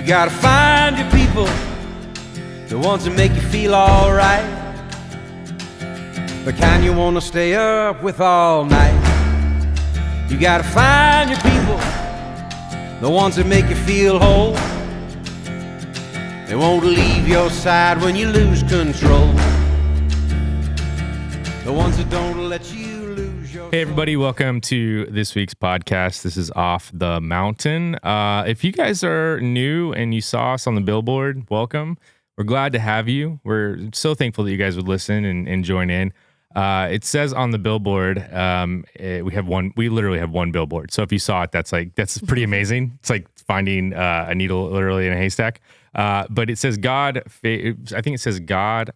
You gotta find your people, the ones that make you feel alright, the kind you wanna stay up with all night. You gotta find your people, the ones that make you feel whole. They won't leave your side when you lose control. The ones that don't let you lose your soul. Hey everybody, welcome to this week's podcast. This is Off the Mountain. If you guys are new and you saw us on the billboard, welcome. We're glad to have you. We're so thankful that you guys would listen and join in. It says on the billboard, we literally have one billboard. So if you saw it, that's pretty amazing. It's like finding a needle literally in a haystack. But it says God, I think it says God,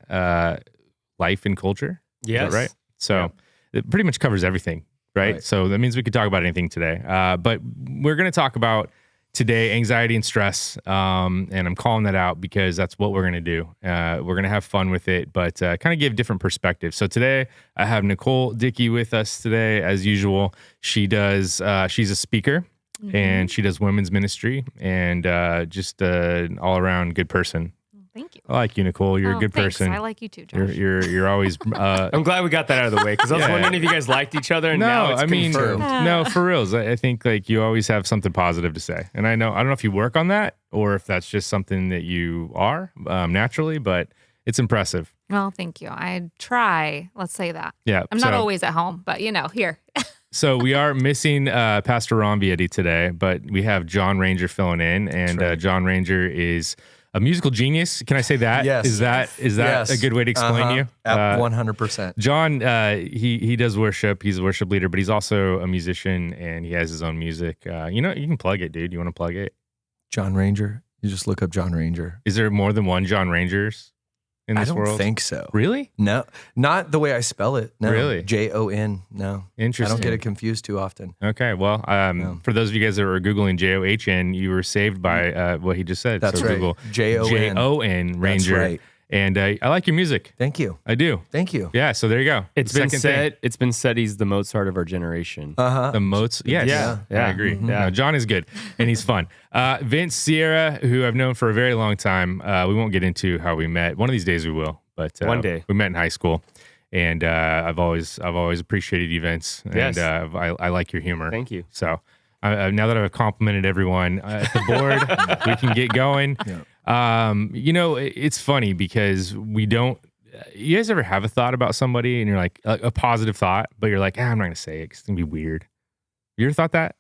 life and culture. Yes. Is that right? So It pretty much covers everything, right? So that means we could talk about anything today. But we're going to talk about today anxiety and stress. And I'm calling that out because that's what we're going to do. We're going to have fun with it, but kind of give different perspectives. So today I have Nicole Dickey with us today, as usual. She's a speaker. Mm-hmm. And she does women's ministry and just an all-around good person. Thank you. I like you, Nicole. You're a good person. I like you too, Josh. You're always. I'm glad we got that out of the way because I was wondering if you guys liked each other. And now it's confirmed. No, for reals. I think like you always have something positive to say, and I don't know if you work on that or if that's just something that you are naturally, but it's impressive. Well, thank you. I try. Let's say that. Yeah, I'm not always at home, but here. So we are missing Pastor Ron Vietti today, but we have John Ranger filling in, and John Ranger is a musical genius. Can I say that? Yes. Is that yes. a good way to explain you? 100%. John, he does worship. He's a worship leader, but he's also a musician, and he has his own music. You can plug it, dude. You want to plug it? John Ranger. You just look up John Ranger. Is there more than one John Rangers in this world? I don't think so. Really? No, not the way I spell it. No. Really? Jon. No. Interesting. I don't get it confused too often. Okay. Well, for those of you guys that were Googling John, you were saved by what he just said. That's so right. Google Jon. Ranger. That's right. And I like your music. Thank you. I do. Thank you. Yeah. So there you go. It's been said he's the Mozart of our generation. The Mozart. Yes. Yeah. I agree. Mm-hmm. Yeah. No, John is good and he's fun. Vince Sierra, who I've known for a very long time. We won't get into how we met. One of these days we will. But one day we met in high school, and I've always appreciated you, Vince. Yes. And I like your humor. Thank you. So now that I've complimented everyone at the board, we can get going. Yeah. It's funny because we don't. You guys ever have a thought about somebody and you're like a positive thought, but you're like, I'm not gonna say it because it's gonna be weird. You ever thought that?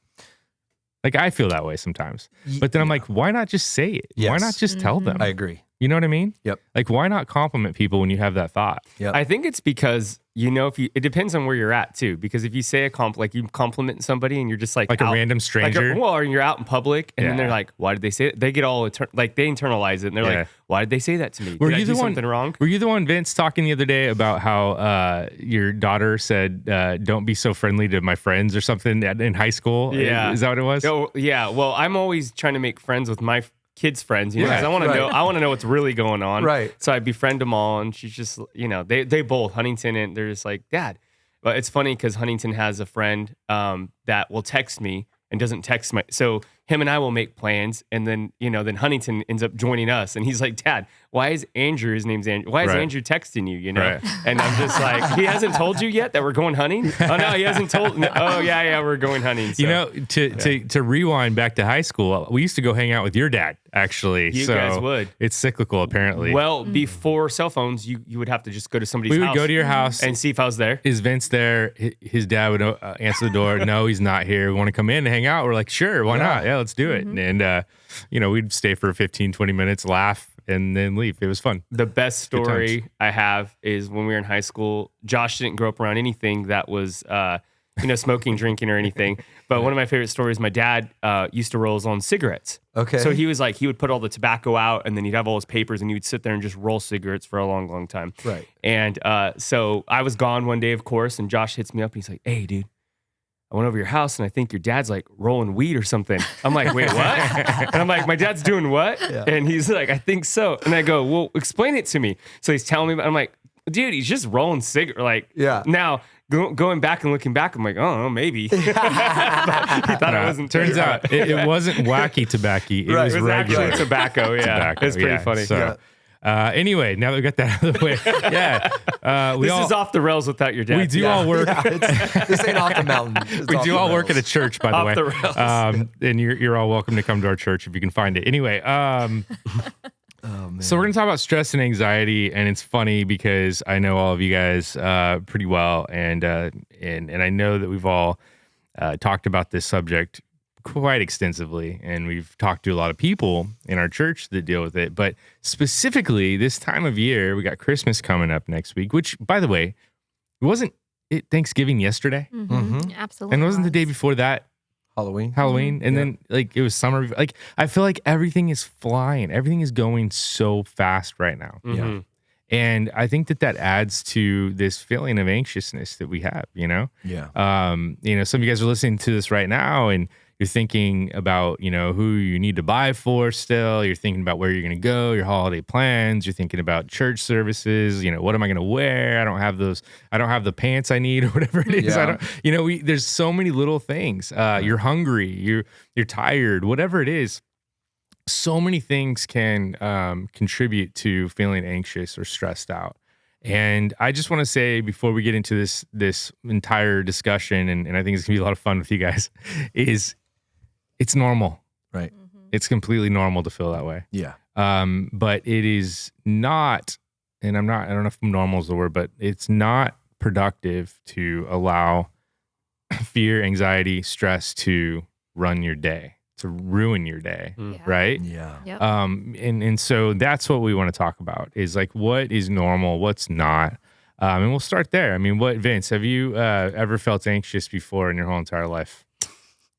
Like I feel that way sometimes, but then I'm like, why not just say it? Yes. Why not just tell them? I agree. You know what I mean? Yep. Like, why not compliment people when you have that thought? Yep. I think it's because it depends on where you're at too. Because if you say you compliment somebody and you're just like a random stranger, or you're out in public and then they're like, why did they say it? They get all they internalize it and they're like, why did they say that to me? Did I do something wrong? Were you the one, Vince, talking the other day about how your daughter said, "Don't be so friendly to my friends" or something in high school? Yeah, is that what it was? Oh, yeah. Well, I'm always trying to make friends with my kids' friends, because I want to know. I want to know what's really going on. Right. So I befriend them all, and she's just, they both Huntington, and they're just like, Dad. But it's funny because Huntington has a friend that will text me and doesn't text so him and I will make plans, and then then Huntington ends up joining us, and he's like, Dad, why is Andrew? His name's Andrew. Why is Andrew texting you? Right. And I'm just like, he hasn't told you yet that we're going hunting? Oh no, he hasn't told. No, oh yeah, we're going hunting. So. To rewind back to high school, we used to go hang out with your dad. Actually, you guys would. It's cyclical, apparently. Well, before cell phones, you would have to just go to somebody's house. We would go to your house and see if I was there. Is Vince there? His dad would answer the door. No, he's not here. We want to come in and hang out. We're like, sure, why not? Yeah, let's do it. Mm-hmm. And we'd stay for 15, 20 minutes, laugh, and then leave. It was fun. The best story I have is when we were in high school. Josh didn't grow up around anything that was smoking, drinking, or anything. But one of my favorite stories, my dad used to roll his own cigarettes. Okay. So he would put all the tobacco out, and then he'd have all his papers, and he would sit there and just roll cigarettes for a long, long time. Right. And so I was gone one day, of course, and Josh hits me up, and he's like, hey, dude, I went over your house and I think your dad's like rolling weed or something. I'm like, wait, what? And I'm like, my dad's doing what? Yeah. And he's like, I think so. And I go, well, explain it to me. So he's telling me, I'm like, dude, he's just rolling cigarettes. Like, yeah. Now, going back and looking back, I'm like, oh, maybe. But he thought it wasn't. Turns out it wasn't wacky tobacco. It was It was regular actually tobacco. Yeah, tobacco. it's pretty funny. So, anyway, now that we got that out of the way, This is off the rails without your dad. we do all work. This ain't off the mountain. We do all work at a church, by the Off way. the rails. And you're all welcome to come to our church if you can find it. Anyway, Oh, man. so we're gonna talk about stress and anxiety, and it's funny because I know all of you guys pretty well, and I know that we've all talked about this subject quite extensively, and we've talked to a lot of people in our church that deal with it. But specifically, this time of year, we got Christmas coming up next week. Which, by the way, wasn't it Thanksgiving yesterday? Absolutely. And wasn't the day before that Halloween, and then like it was summer. Like I feel like everything is flying, everything is going so fast right now. Yeah. And I think that adds to this feeling of anxiousness that we have. Yeah. Some of you guys are listening to this right now, and you're thinking about who you need to buy for. Still, you're thinking about where you're going to go, your holiday plans. You're thinking about church services. What am I going to wear? I don't have those. I don't have the pants I need, or whatever it is. Yeah. I don't. There's so many little things. You're hungry. You're tired. Whatever it is. So many things can contribute to feeling anxious or stressed out. And I just want to say before we get into this entire discussion, and I think it's gonna be a lot of fun with you guys, is it's normal. Right. It's completely normal to feel that way. Yeah. But it is not, and I don't know if normal is the word, but it's not productive to allow fear, anxiety, stress to run your day, to ruin your day, right? Yeah. Yep. And so that's what we want to talk about is like what is normal, what's not. And we'll start there. I mean, Vince, have you ever felt anxious before in your whole entire life?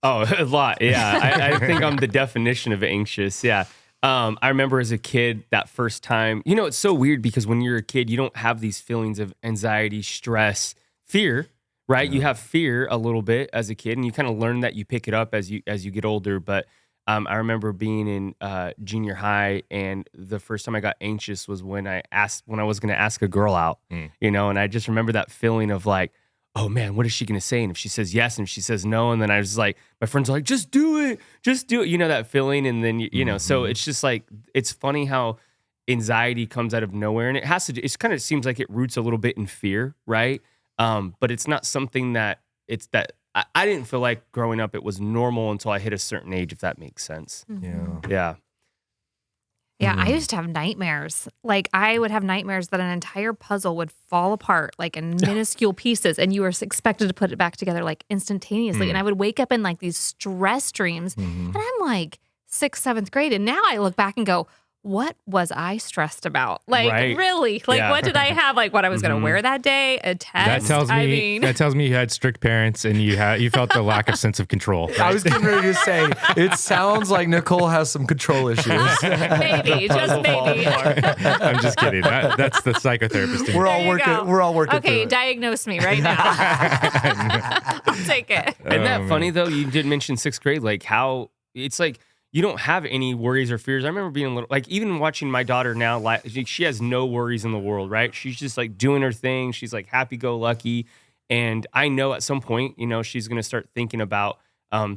Oh, a lot. Yeah. I think I'm the definition of anxious. Yeah. I remember as a kid, that first time, it's so weird because when you're a kid, you don't have these feelings of anxiety, stress, fear, right? You have fear a little bit as a kid, and you kind of learn that you pick it up as you get older. But I remember being in junior high, and the first time I got anxious was when I was going to ask a girl out, and I just remember that feeling of like, oh man, what is she going to say? And if she says yes, and if she says no, and then I was like, my friends are like, just do it. That feeling. And then, so it's just like, it's funny how anxiety comes out of nowhere, and it kind of seems like it roots a little bit in fear, right? But it's not something that I didn't feel like growing up it was normal until I hit a certain age, if that makes sense. Yeah. Yeah, I used to have nightmares. Like I would have nightmares that an entire puzzle would fall apart like in minuscule pieces, and you were expected to put it back together like instantaneously. And I would wake up in like these stress dreams, and I'm like 6th, 7th grade, and now I look back and go, what was I stressed about? Like, Right. really? Like, what did I have? Like, what I was going to wear that day? A test? That tells me you had strict parents and you felt the lack of sense of control. I was getting ready to say, it sounds like Nicole has some control issues. maybe, just maybe. I'm just kidding. That's the psychotherapist. We're all There you working. go. We're all working. Okay, through it. diagnose me right now. I'll take it. Isn't that funny though? You did mention 6th grade, like how it's like you don't have any worries or fears. I remember being a little, like even watching my daughter now, like she has no worries in the world, right? She's just like doing her thing. She's like happy-go-lucky. And I know at some point, she's going to start thinking about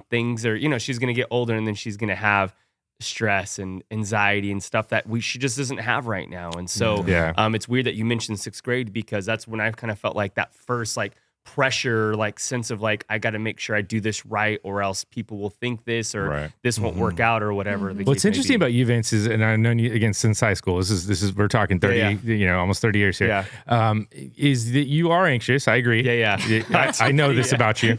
things, or, she's going to get older, and then she's going to have stress and anxiety and stuff that she just doesn't have right now. And so it's weird that you mentioned 6th grade, because that's when I kind of felt like that first like pressure, like sense of like, I got to make sure I do this right, or else people will think this, or this won't work out, or whatever. What's interesting about you, Vince, is, and I've known you again since high school. This is we're talking 30, almost 30 years here. Is that you are anxious? I agree. I know this about you.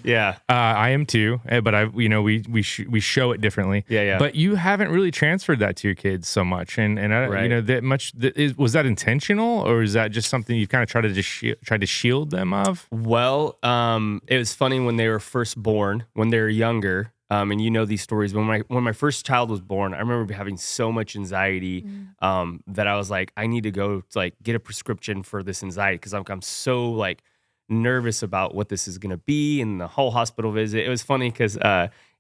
I am too. But we show it differently. But you haven't really transferred that to your kids so much, and that much. Was that intentional, or is that just something you kind of tried to shield them of? Well, it was funny when they were first born, when they were younger, and these stories. When my first child was born, I remember having so much anxiety that I was like, I need to go to like get a prescription for this anxiety, because I'm so like nervous about what this is gonna be, and the whole hospital visit. It was funny because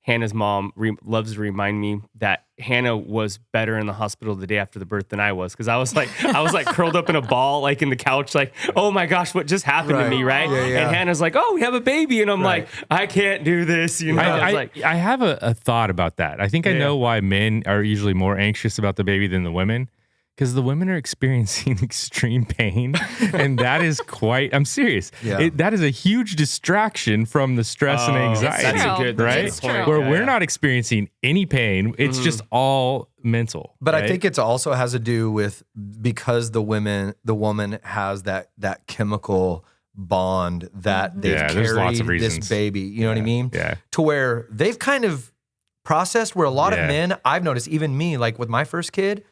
Hannah's mom loves to remind me that Hannah was better in the hospital the day after the birth than I was, because I was like curled up in a ball, like in the couch, like, oh my gosh, what just happened to me, right? Yeah, yeah. And Hannah's like, oh, we have a baby, and I'm like, I can't do this, you know. I have a thought about that. I think I know why men are usually more anxious about the baby than the women. Because the women are experiencing extreme pain, and that is quite, I'm serious. Yeah. That is a huge distraction from the stress and anxiety, That's a good right? It's true. Where we're not experiencing any pain. It's just all mental. But right? I think it's also has to do with, because the woman has that chemical bond that they've there's lots of carried this reasons. baby. You know what I mean? Yeah. To where they've kind of processed, where a lot of Yeah. men, I've noticed, even me, like with my first kid,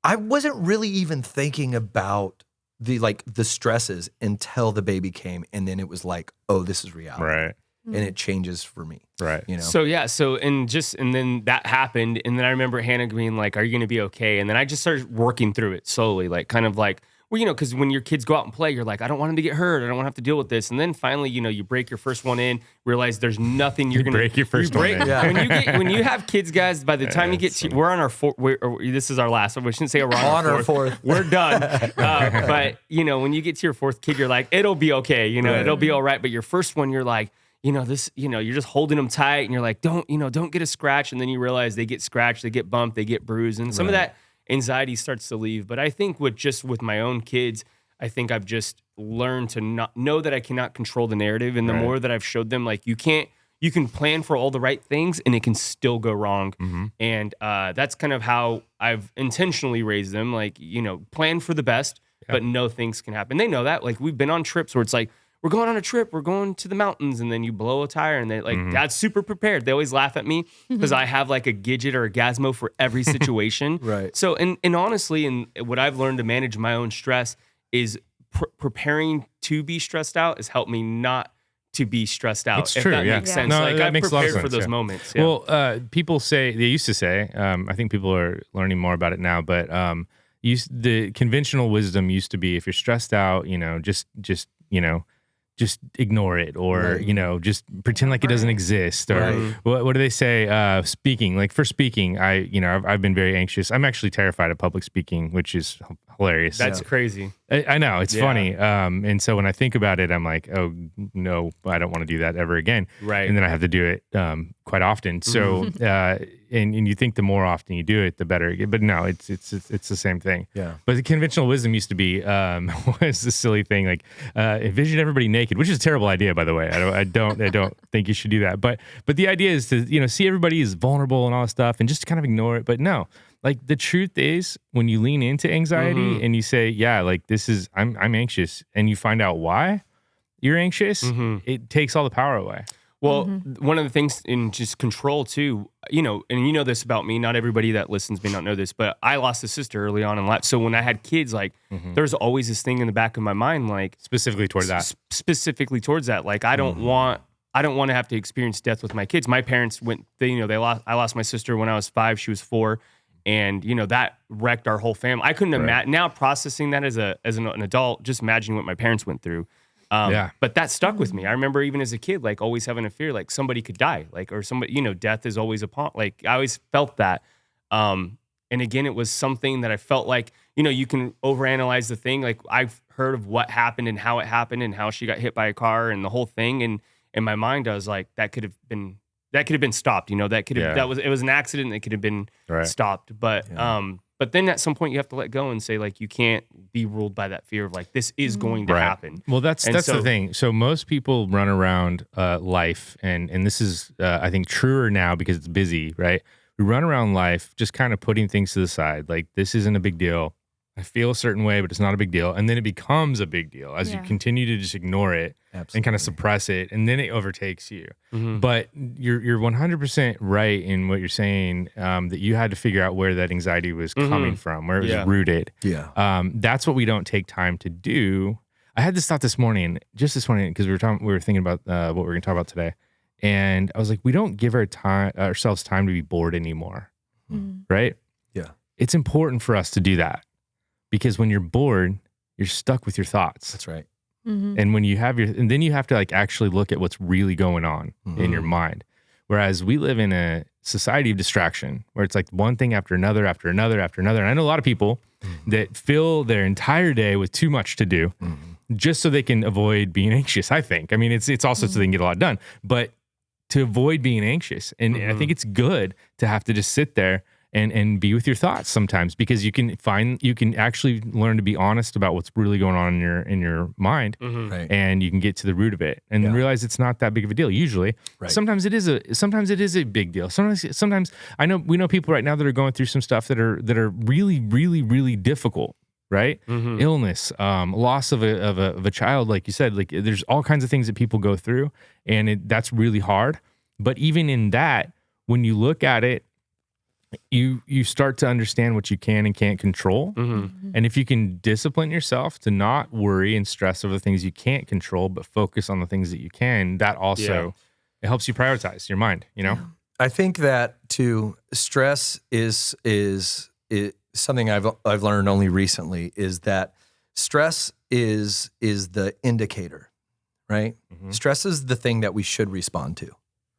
I wasn't really even thinking about the stresses until the baby came, and then it was like, oh, this is reality, Right. and it changes for me, Right. you know. And then that happened, and then I remember Hannah being like, "Are you going to be okay?" And then I just started working through it slowly, like kind of like, well, you know, because when your kids go out and play, you're like, I don't want them to get hurt. I don't want to have to deal with this. And then finally, you know, you break your first one in, realize there's nothing you're going to break your first one in. Yeah. When you have kids, guys, by the time you get to, we're on our fourth, this is our last, we shouldn't say we're on our fourth. We're done. But, you know, when you get to your fourth kid, you're like, it'll be okay. You know, it'll be all right. But your first one, you're like, you know, this, you know, you're just holding them tight, and you're like, don't get a scratch. And then you realize they get scratched, they get bumped, they get bruised. And some of that anxiety starts to leave. But I think with my own kids, I think I've just learned to not know that I cannot control the narrative. And the more that I've showed them, like, you can plan for all the right things and it can still go wrong. Mm-hmm. And that's kind of how I've intentionally raised them. Like, you know, plan for the best, but know things can happen. They know that. Like, we've been on trips where it's like, we're going on a trip, we're going to the mountains, and then you blow a tire, and they like, Dad's super prepared. They always laugh at me because I have like a Gidget or a Gazmo for every situation. Right. So, and honestly, and what I've learned to manage my own stress is preparing to be stressed out has helped me not to be stressed out. It's if true, that yeah. makes Yeah. sense. No, Like, that I've makes a lot of prepared for sense, those yeah. moments. Yeah. Well, people say, they used to say, I think people are learning more about it now, but the conventional wisdom used to be, if you're stressed out, you know, just ignore it, or, you know, just pretend like it doesn't exist. Or what do they say? Speaking, like for speaking, I've been very anxious. I'm actually terrified of public speaking, which is hilarious. That's crazy. I know, it's funny. And so when I think about it, I'm like, oh no, I don't want to do that ever again. Right. And then I have to do it quite often. So and you think the more often you do it, the better it gets. But no, it's the same thing. Yeah. But the conventional wisdom used to be was this silly thing like envision everybody naked, which is a terrible idea, by the way. I don't think you should do that. But the idea is to, you know, see everybody is vulnerable and all that stuff and just kind of ignore it. But no. Like, the truth is, when you lean into anxiety and you say, yeah, like, I'm anxious, and you find out why you're anxious, it takes all the power away. Well, one of the things in just control too, you know, and you know this about me, not everybody that listens may not know this, but I lost a sister early on in life. So when I had kids, like, there's always this thing in the back of my mind, like, Specifically towards that. Specifically towards that. Like, I don't want to have to experience death with my kids. My parents I lost my sister when I was 5, she was 4. And, you know, that wrecked our whole family. I couldn't imagine, now processing that as an adult, just imagining what my parents went through. But that stuck with me. I remember even as a kid, like, always having a fear, like, somebody could die, like, or somebody, you know, death is always upon, like, I always felt that. And again, it was something that I felt like, you know, you can overanalyze the thing. Like, I've heard of what happened and how it happened and how she got hit by a car and the whole thing. And in my mind, I was like, that could have been stopped, you know, it was an accident that could have been stopped. But then at some point you have to let go and say, like, you can't be ruled by that fear of, like, this is going to happen. Well, that's the thing. So most people run around life, and this is, I think, truer now because it's busy, right? We run around life just kind of putting things to the side. Like, this isn't a big deal. I feel a certain way, but it's not a big deal. And then it becomes a big deal as you continue to just ignore it and kind of suppress it. And then it overtakes you. But you're 100% right in what you're saying, that you had to figure out where that anxiety was coming from, where it was rooted. Yeah. That's what we don't take time to do. I had this thought this morning, because we were thinking about what we're going to talk about today. And I was like, we don't give ourselves time to be bored anymore. Right? Yeah. It's important for us to do that. Because when you're bored, you're stuck with your thoughts. That's right. And when you have and then you have to, like, actually look at what's really going on in your mind. Whereas we live in a society of distraction where it's like one thing after another, after another, after another. And I know a lot of people that fill their entire day with too much to do just so they can avoid being anxious, I think. I mean, it's also so they can get a lot done, but to avoid being anxious. And I think it's good to have to just sit there and be with your thoughts sometimes, because you can actually learn to be honest about what's really going on in your mind, Right. and you can get to the root of it and realize it's not that big of a deal. Usually, Right. sometimes it is a big deal. Sometimes we know people right now that are going through some stuff that are really, really, really difficult. Right? Illness, loss of a child, like you said, like there's all kinds of things that people go through, and that's really hard. But even in that, when you look at it, you start to understand what you can and can't control. And if you can discipline yourself to not worry and stress over the things you can't control, but focus on the things that you can, that also it helps you prioritize your mind, you know? I think that too, stress is something I've learned only recently, is that stress is the indicator, right? Stress is the thing that we should respond to,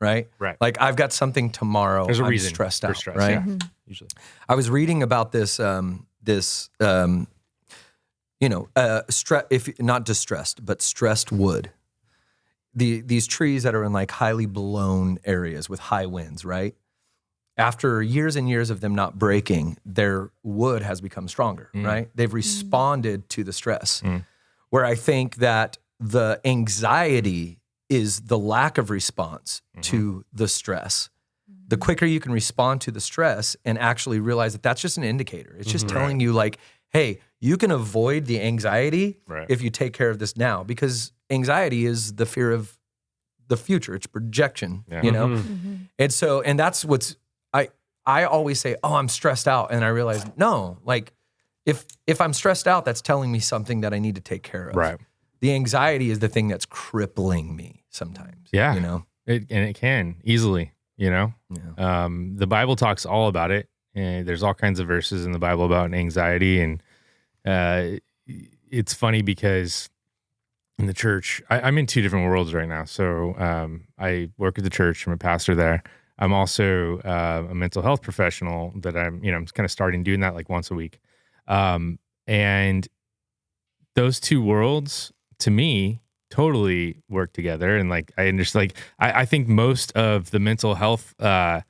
right? Right. Like I've got something tomorrow. There's a I'm reason stressed for out, stress, right? yeah, usually. I was reading about this, if not distressed, but stressed wood. These trees that are in like highly blown areas with high winds, right? After years and years of them not breaking, their wood has become stronger, right? They've responded to the stress. Where I think that the anxiety is the lack of response to the stress. The quicker you can respond to the stress and actually realize that that's just an indicator. It's just telling you like, hey, you can avoid the anxiety if you take care of this now, because anxiety is the fear of the future. It's projection, you know? And that's what's, I always say, oh, I'm stressed out. And I realize, no, like if I'm stressed out, that's telling me something that I need to take care of. Right. The anxiety is the thing that's crippling me sometimes. Yeah. You know? It can easily, you know? Yeah. The Bible talks all about it. And there's all kinds of verses in the Bible about anxiety. And it's funny because in the church, I'm in two different worlds right now. So I work at the church. I'm a pastor there. I'm also a mental health professional that I'm kind of starting doing that like once a week. And those two worlds to me totally work together. And like, I understand, like, I think most of the mental health, I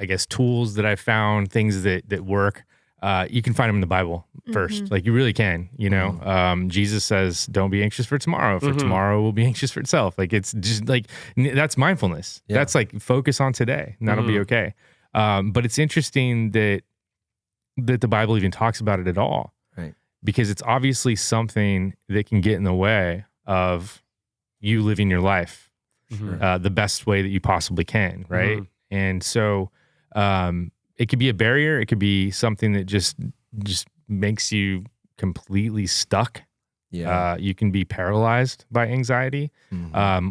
guess tools that I've found, things that work, you can find them in the Bible first. Like you really can, you know. Jesus says, don't be anxious for tomorrow, for tomorrow will be anxious for itself. Like it's just like, that's mindfulness. Yeah. That's like focus on today and that'll be okay. But it's interesting that the Bible even talks about it at all. Right. Because it's obviously something that can get in the way of you living your life the best way that you possibly can, right? And so it could be a barrier. It could be something that just makes you completely stuck. Yeah. You can be paralyzed by anxiety,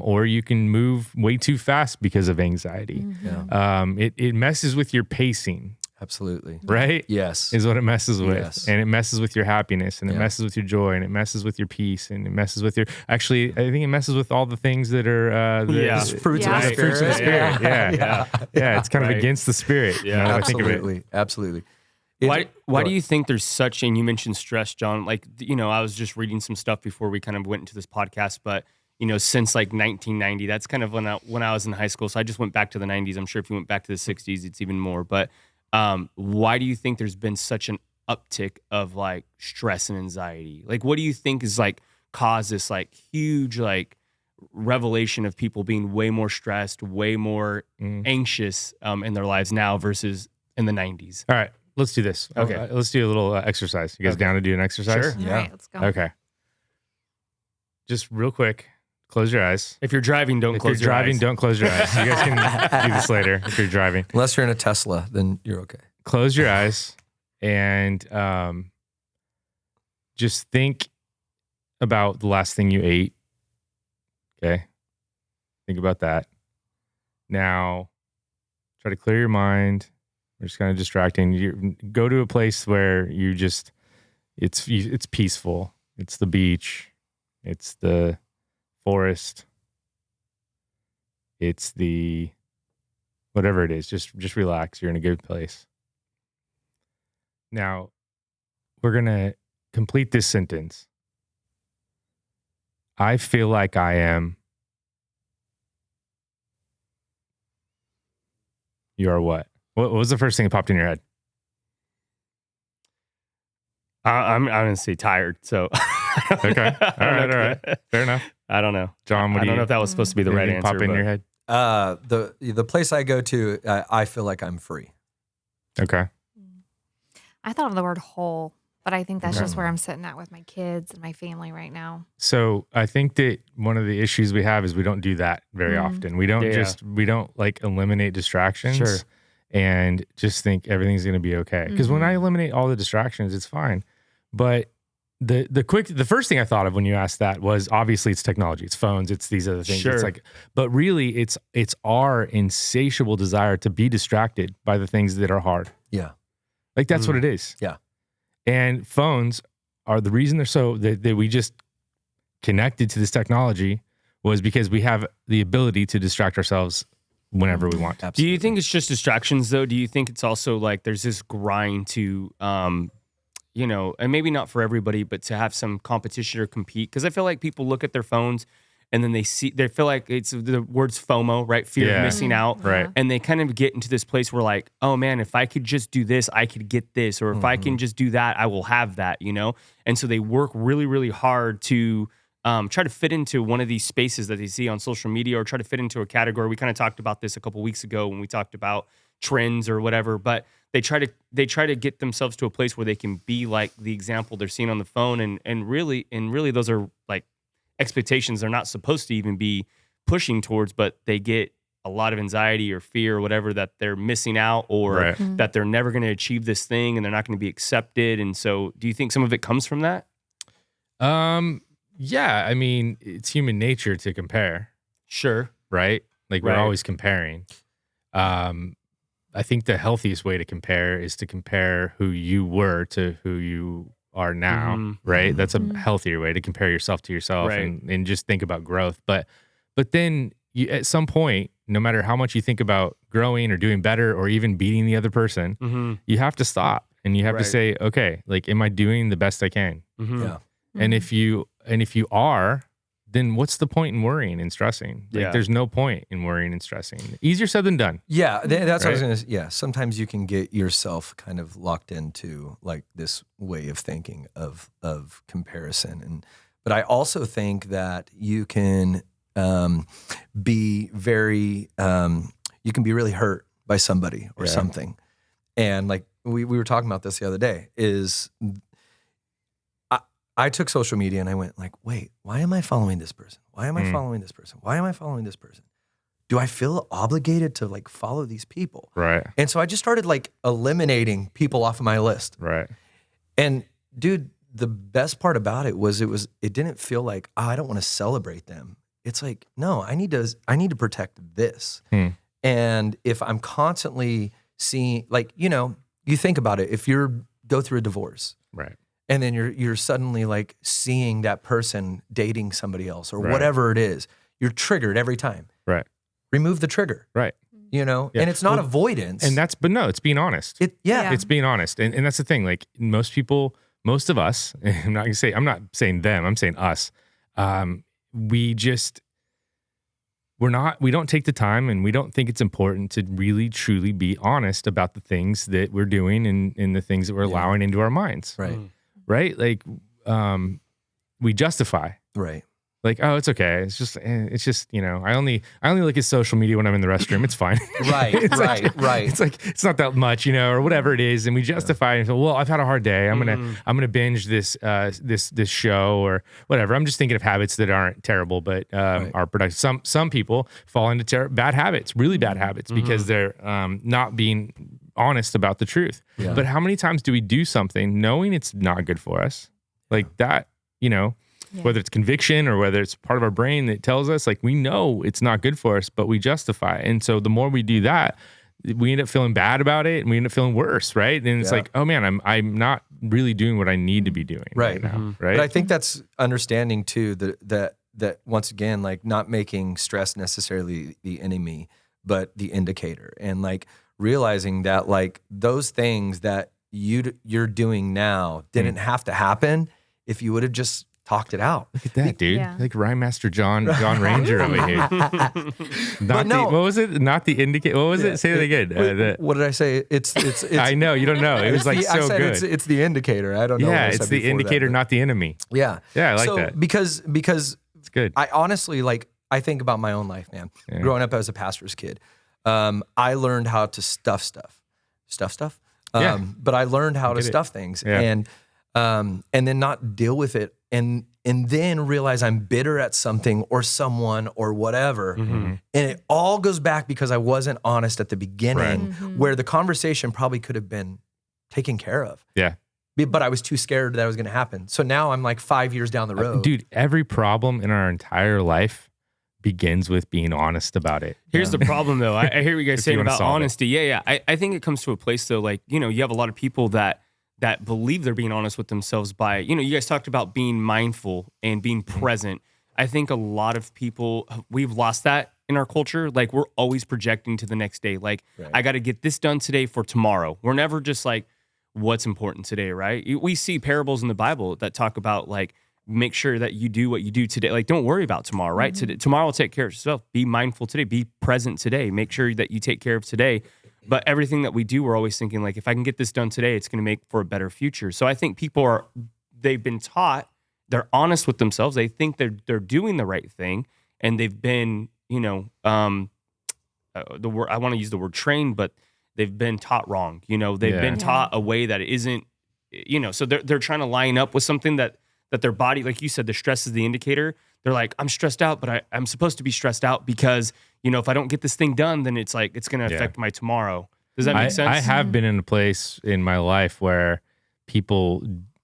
or you can move way too fast because of anxiety. Yeah. It messes with your pacing, Absolutely. right? Yes. Is what it messes with. Yes. And it messes with your happiness, and it Yeah. messes with your joy, and it messes with your peace, and it messes with your, actually, I think it messes with all the things that are, Fruits Yeah. of the Right, fruits of the spirit. spirit. Yeah. It's kind of Right. against the spirit. Yeah. now that I think of it. Absolutely. Absolutely. Why do you think there's such, and you mentioned stress, John, like, I was just reading some stuff before we kind of went into this podcast, but since like 1990, that's kind of when I was in high school. So I just went back to the 90s. I'm sure if you went back to the 60s, it's even more. But why do you think there's been such an uptick of like stress and anxiety? Like, what do you think is like caused this like huge like revelation of people being way more stressed, way more anxious in their lives now versus in the 90s? All right, let's do this. Okay. Let's do a little exercise. You guys down to do an exercise? Sure. All Yeah. right, let's go. Okay. Just real quick, close your eyes. If you're driving, don't If close you're your driving, eyes. don't close your eyes. You guys can do this later if you're driving. Unless you're in a Tesla, then you're okay. Close your eyes and just think about the last thing you ate. Okay. Think about that. Now, try to clear your mind. We're just kind of distracting. You go to a place where you just, it's peaceful. It's the beach. It's the forest. It's the whatever it is. Just relax. You're in a good place. Now, we're going to complete this sentence. I feel like I am. You are what? What was the first thing that popped in your head? I'm gonna say tired. So Okay. All right. Fair enough. I don't know, John, what I do don't you know if that was supposed to be the right anything answer. pop in but your head? The place I go to, I feel like I'm free. Okay. I thought of the word whole, but I think that's Okay. just where I'm sitting at with my kids and my family right now. So I think that one of the issues we have is we don't do that very often. We don't Yeah. we don't like eliminate distractions Sure. and just think everything's going to be okay. Because when I eliminate all the distractions, it's fine. But the first thing I thought of when you asked that was obviously it's technology, it's phones, it's these other things. Sure. It's like, but really it's our insatiable desire to be distracted by the things that are hard. Yeah. Like that's what it is. Yeah. And phones are the reason they're so that we just connected to this technology was because we have the ability to distract ourselves whenever we want. Do you think it's just distractions though? Do you think it's also like there's this grind to, you know, and maybe not for everybody, but to have some competition or compete? Because I feel like people look at their phones and then they feel like it's the words FOMO, right? Fear of missing out. Right. And they kind of get into this place where like, oh man, if I could just do this, I could get this. Or if I can just do that, I will have that, you know? And so they work really, really hard to try to fit into one of these spaces that they see on social media or try to fit into a category. We kind of talked about this a couple weeks ago when we talked about trends or whatever, but they try to get themselves to a place where they can be like the example they're seeing on the phone. And really those are like expectations they're not supposed to even be pushing towards, but they get a lot of anxiety or fear or whatever that they're missing out or that they're never going to achieve this thing and they're not going to be accepted. And so do you think some of it comes from that? Yeah, I mean, it's human nature to compare, Sure. right? Like we're Right. always comparing. I think the healthiest way to compare is to compare who you were to who you are now, right? That's a healthier way to compare yourself to yourself Right. and just think about growth. But then you, at some point, no matter how much you think about growing or doing better or even beating the other person, you have to stop and you have to Right. say, okay, like, am I doing the best I can? Yeah. And if you are, then what's the point in worrying and stressing? Like, Yeah. there's no point in worrying and stressing. Easier said than done. Yeah, that's what I was Right. gonna. Yeah, sometimes you can get yourself kind of locked into like this way of thinking of comparison, but I also think that you can be very you can be really hurt by somebody or something, and like we were talking about this the other day. I took social media and I went like, wait, why am I following this person? Why am I following this person? Why am I following this person? Do I feel obligated to like follow these people? Right. And so I just started like eliminating people off of my list. Right. And dude, the best part about it was it didn't feel like, oh, I don't want to celebrate them. It's like, no, I need to protect this. And if I'm constantly seeing, like, you know, you think about it, if you go through a divorce, Right. and then you're suddenly like seeing that person dating somebody else or Right. whatever it is, you're triggered every time. Right. Remove the trigger, Right. you know? Yeah. And it's not Well, avoidance. And but no, it's being honest. Yeah. It's being honest. And that's the thing. Like most of us, I'm not saying them, I'm saying us. We don't take the time and we don't think it's important to really truly be honest about the things that we're doing and the things that we're allowing into our minds. Right. Right. Like, we justify. Right. Like, oh, it's okay. It's just, you know, I only look at social media when I'm in the restroom. It's fine. Right. It's like- right. It's like, it's not that much, you know, or whatever it is. And we justify it and say, well, I've had a hard day. I'm going to binge this show or whatever. I'm just thinking of habits that aren't terrible, but are productive. Some people fall into bad habits, really bad habits because they're not being honest about the truth. Yeah. But how many times do we do something knowing it's not good for us? Like that, you know, whether it's conviction or whether it's part of our brain that tells us, like, we know it's not good for us, but we justify it. And so the more we do that, we end up feeling bad about it and we end up feeling worse, right? And it's like, oh man, I'm not really doing what I need to be doing right now, right? But I think that's understanding too that that once again, like not making stress necessarily the enemy, but the indicator, and like realizing that like those things that you're doing now didn't have to happen if you would have just talked it out. Look at that, dude. Yeah. Like Rhyme Master John Ranger over here. Not no. what was it? Not the indicator. What was it? Say it again. What did I say? It's I know you don't know. It was like I so said good. it's the indicator. I don't know. what I Yeah, said it's the before indicator, that, not the enemy. but yeah. Yeah, I like So that. because It's good. I honestly like I think about my own life, man. Yeah. Growing up as a pastor's kid, I learned how to stuff. Yeah. But I learned how to Get it. stuff things, Yeah. and then not deal with it, and then realize I'm bitter at something or someone or whatever, and it all goes back because I wasn't honest at the beginning, where the conversation probably could have been taken care of. Yeah. But I was too scared that it was going to happen. So now I'm like 5 years down the road. Dude, every problem in our entire life begins with being honest about it. Here's the problem, though. I hear you guys If you saying wanna about solve it. honesty. Yeah. I think it comes to a place, though, like, you know, you have a lot of people that believe they're being honest with themselves by, you know, you guys talked about being mindful and being present. I think a lot of people, we've lost that in our culture. Like, we're always projecting to the next day. Like, I got to get this done today for tomorrow. We're never just like, what's important today, right? We see parables in the Bible that talk about, like, make sure that you do what you do today. Like, don't worry about tomorrow, right? Today, tomorrow will take care of itself. Be mindful today. Be present today. Make sure that you take care of today. But everything that we do, we're always thinking, like, if I can get this done today, it's going to make for a better future. So I think people they've been taught, they're honest with themselves. They think they're doing the right thing, and they've been, you know, the word, I want to use the word trained, but they've been taught wrong. You know, they've been taught a way that it isn't, you know, so they're trying to line up with something that their body, like you said, the stress is the indicator. They're like, I'm stressed out, but I'm supposed to be stressed out because, you know, if I don't get this thing done, then it's like, it's going to affect my tomorrow. Does that make sense? I have been in a place in my life where people,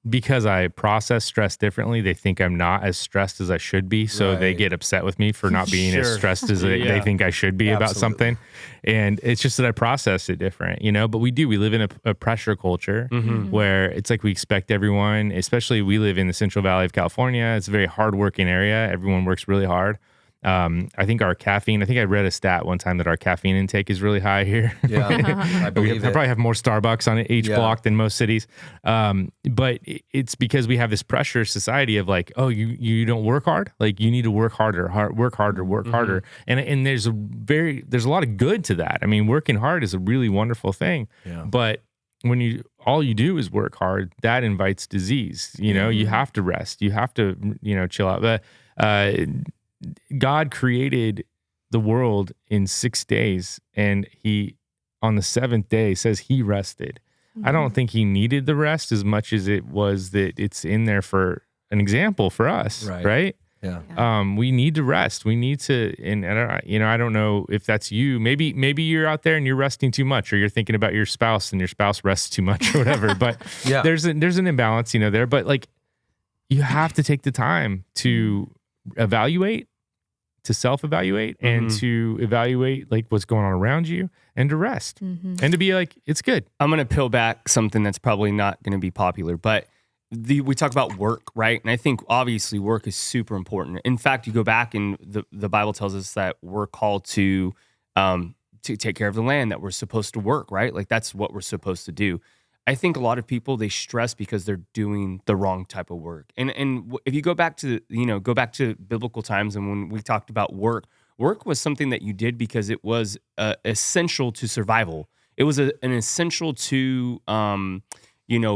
because I process stress differently, they think I'm not as stressed as I should be. So they Right. get upset with me for not being as Sure. stressed as they think I should be about Absolutely. something. And it's just that I process it different, you know, but we live in a pressure culture where it's like we expect everyone, especially we live in the Central Valley of California. It's a very hardworking area. Everyone works really hard. I think our caffeine, I think I read a stat one time that our caffeine intake is really high here. Yeah, I We believe it. probably have more Starbucks on each Yeah. block than most cities. But it's because we have this pressure society of like, oh, you don't work hard. Like you need to work harder. And there's a lot of good to that. I mean, working hard is a really wonderful thing. Yeah. But when all you do is work hard, that invites disease. You know, you have to rest. You have to, you know, chill out. But God created the world in 6 days, and he, on the seventh day, says he rested. I don't think he needed the rest as much as it was that it's in there for an example for us, right? Yeah. We need to rest. We need to, and I don't know if that's you. Maybe you're out there and you're resting too much, or you're thinking about your spouse and your spouse rests too much, or whatever. But Yeah. there's an imbalance, you know, there. But like, you have to take the time to evaluate, to self-evaluate, and to evaluate like what's going on around you, and to rest, and to be like, it's good. I'm going to peel back something that's probably not going to be popular, but we talk about work, right? And I think obviously work is super important. In fact, you go back and the Bible tells us that we're called to take care of the land, that we're supposed to work, right? Like that's what we're supposed to do. I think a lot of people, they stress because they're doing the wrong type of work. And if you go back to biblical times, and when we talked about work was something that you did because it was essential to survival. It was an essential to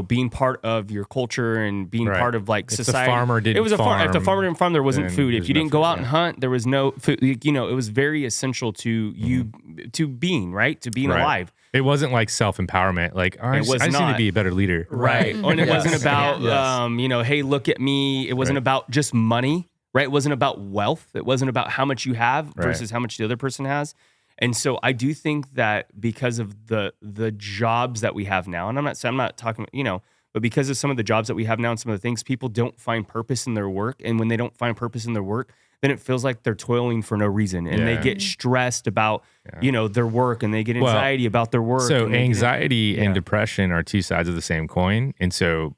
being part of your culture and being Right. part of like If the society. farmer didn't it was a farm. If the farm, farmer didn't farm, there wasn't then food. there's If you no didn't go food, out and hunt, there was no food. You know, it was very essential to you to being right, to being Right. alive. It wasn't like self-empowerment. Like, I just need to not. be a better leader. Right. And it wasn't about, Yes. hey, look at me. It wasn't Right. about just money, right? It wasn't about wealth. It wasn't about how much you have Right. versus how much the other person has. And so I do think that because of the jobs that we have now, and I'm not talking, but because of some of the jobs that we have now and some of the things, people don't find purpose in their work. And when they don't find purpose in their work, then it feels like they're toiling for no reason. And they Yeah. get stressed about, their work, and they get Well, anxiety about their work. So and they get- anxiety and depression are two sides of the same coin. And so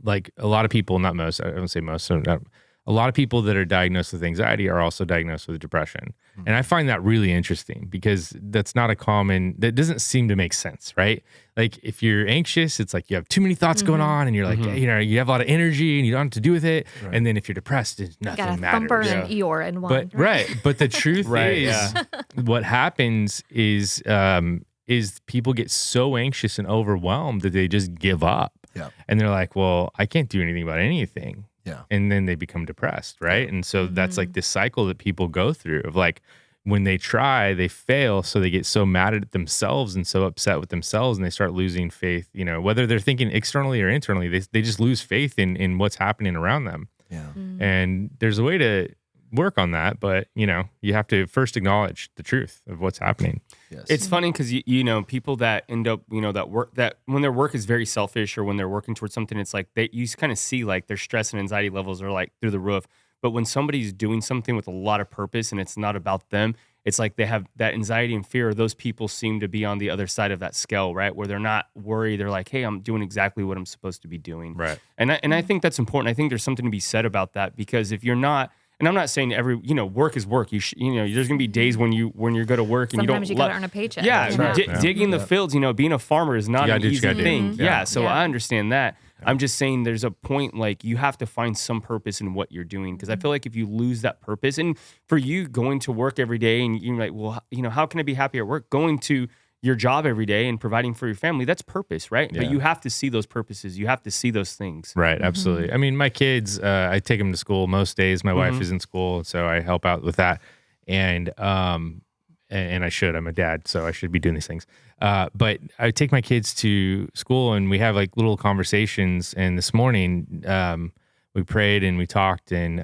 like a lot of people, not most, I don't say most, so a lot of people that are diagnosed with anxiety are also diagnosed with depression. And I find that really interesting because that doesn't seem to make sense, right? Like if you're anxious, it's like you have too many thoughts going on and you're like, you have a lot of energy and you don't know what to do with it. Right. And then if you're depressed, nothing got a matters. thumper and an Eeyore in one. But the truth is what happens is people get so anxious and overwhelmed that they just give up. Yeah. And they're like, well, I can't do anything about anything. Yeah. And then they become depressed, right? And so that's like this cycle that people go through of like when they try, they fail. So they get so mad at themselves and so upset with themselves and they start losing faith, whether they're thinking externally or internally, they just lose faith in what's happening around them. Yeah. And there's a way to work on that, but you have to first acknowledge the truth of what's happening. Yes. It's funny because people that end up that when their work is very selfish or when they're working towards something, it's like you kind of see like their stress and anxiety levels are like through the roof. But when somebody's doing something with a lot of purpose and it's not about them, it's like they have that anxiety and fear. Those people seem to be on the other side of that scale, right? Where they're not worried. They're like, hey, I'm doing exactly what I'm supposed to be doing. Right. And I think that's important. I think there's something to be said about that because if you're not, and I'm not saying work is work. There's gonna be days when you go to work and sometimes you gotta earn a paycheck. Yeah, digging the fields. Being a farmer is not an easy thing. Yeah, so I understand that. I'm just saying there's a point like you have to find some purpose in what you're doing because I feel like if you lose that purpose, and for you going to work every day and you're like, well, how can I be happy at work? Going to your job every day and providing for your family, that's purpose, right? Yeah. But you have to see those purposes. You have to see those things. Right, absolutely. I mean, my kids, I take them to school most days. My wife is in school, so I help out with that. And I should. I'm a dad, so I should be doing these things. But I take my kids to school and we have like little conversations. And this morning, we prayed and we talked and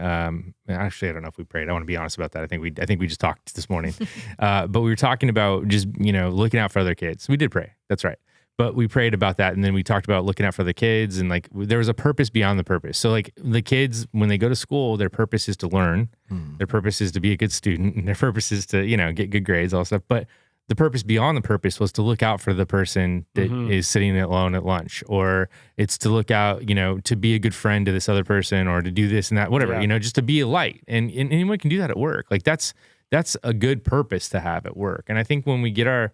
actually I don't know if we prayed. I want to be honest about that. I think we just talked this morning. But we were talking about just, looking out for other kids. We did pray. That's right. But we prayed about that and then we talked about looking out for the kids and like there was a purpose beyond the purpose. So like the kids when they go to school, their purpose is to learn. Their purpose is to be a good student and their purpose is to, get good grades, all that stuff. But the purpose beyond the purpose was to look out for the person that is sitting alone at lunch, or it's to look out, to be a good friend to this other person or to do this and that, whatever, just to be a light. And anyone can do that at work. Like that's a good purpose to have at work. And I think when we get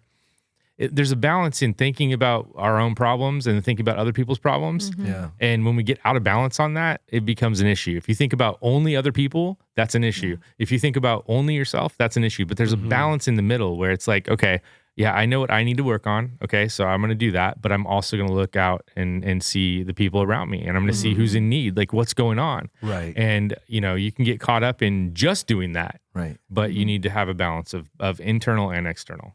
there's a balance in thinking about our own problems and thinking about other people's problems. Yeah. And when we get out of balance on that, it becomes an issue. If you think about only other people, that's an issue. If you think about only yourself, that's an issue. But there's a balance in the middle where it's like, okay, yeah, I know what I need to work on. Okay, so I'm going to do that. But I'm also going to look out and see the people around me. And I'm going to see who's in need, like what's going on. Right. And, you can get caught up in just doing that. Right. But you need to have a balance of internal and external.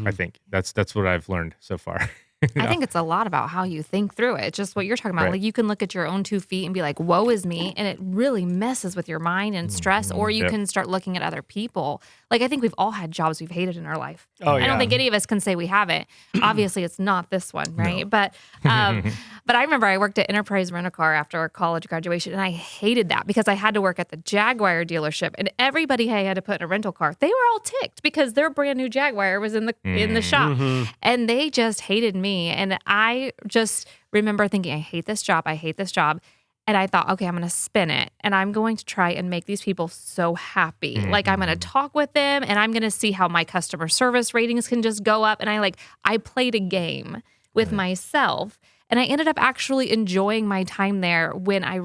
I think that's what I've learned so far. I think it's a lot about how you think through it. It's just what you're talking about. Right. Like you can look at your own 2 feet and be like, woe is me. And it really messes with your mind and stress. Or you can start looking at other people. Like I think we've all had jobs we've hated in our life. Oh, yeah. I don't think any of us can say we haven't. Obviously, it's not this one, right? No. But I remember I worked at Enterprise Rent-A-Car after our college graduation, and I hated that because I had to work at the Jaguar dealership, and everybody I had to put in a rental car, they were all ticked because their brand new Jaguar was in the shop, and they just hated me. And I just remember thinking, I hate this job. And I thought, okay, I'm going to spin it and I'm going to try and make these people so happy. Like I'm going to talk with them and I'm going to see how my customer service ratings can just go up. And I played a game with myself and I ended up actually enjoying my time there when I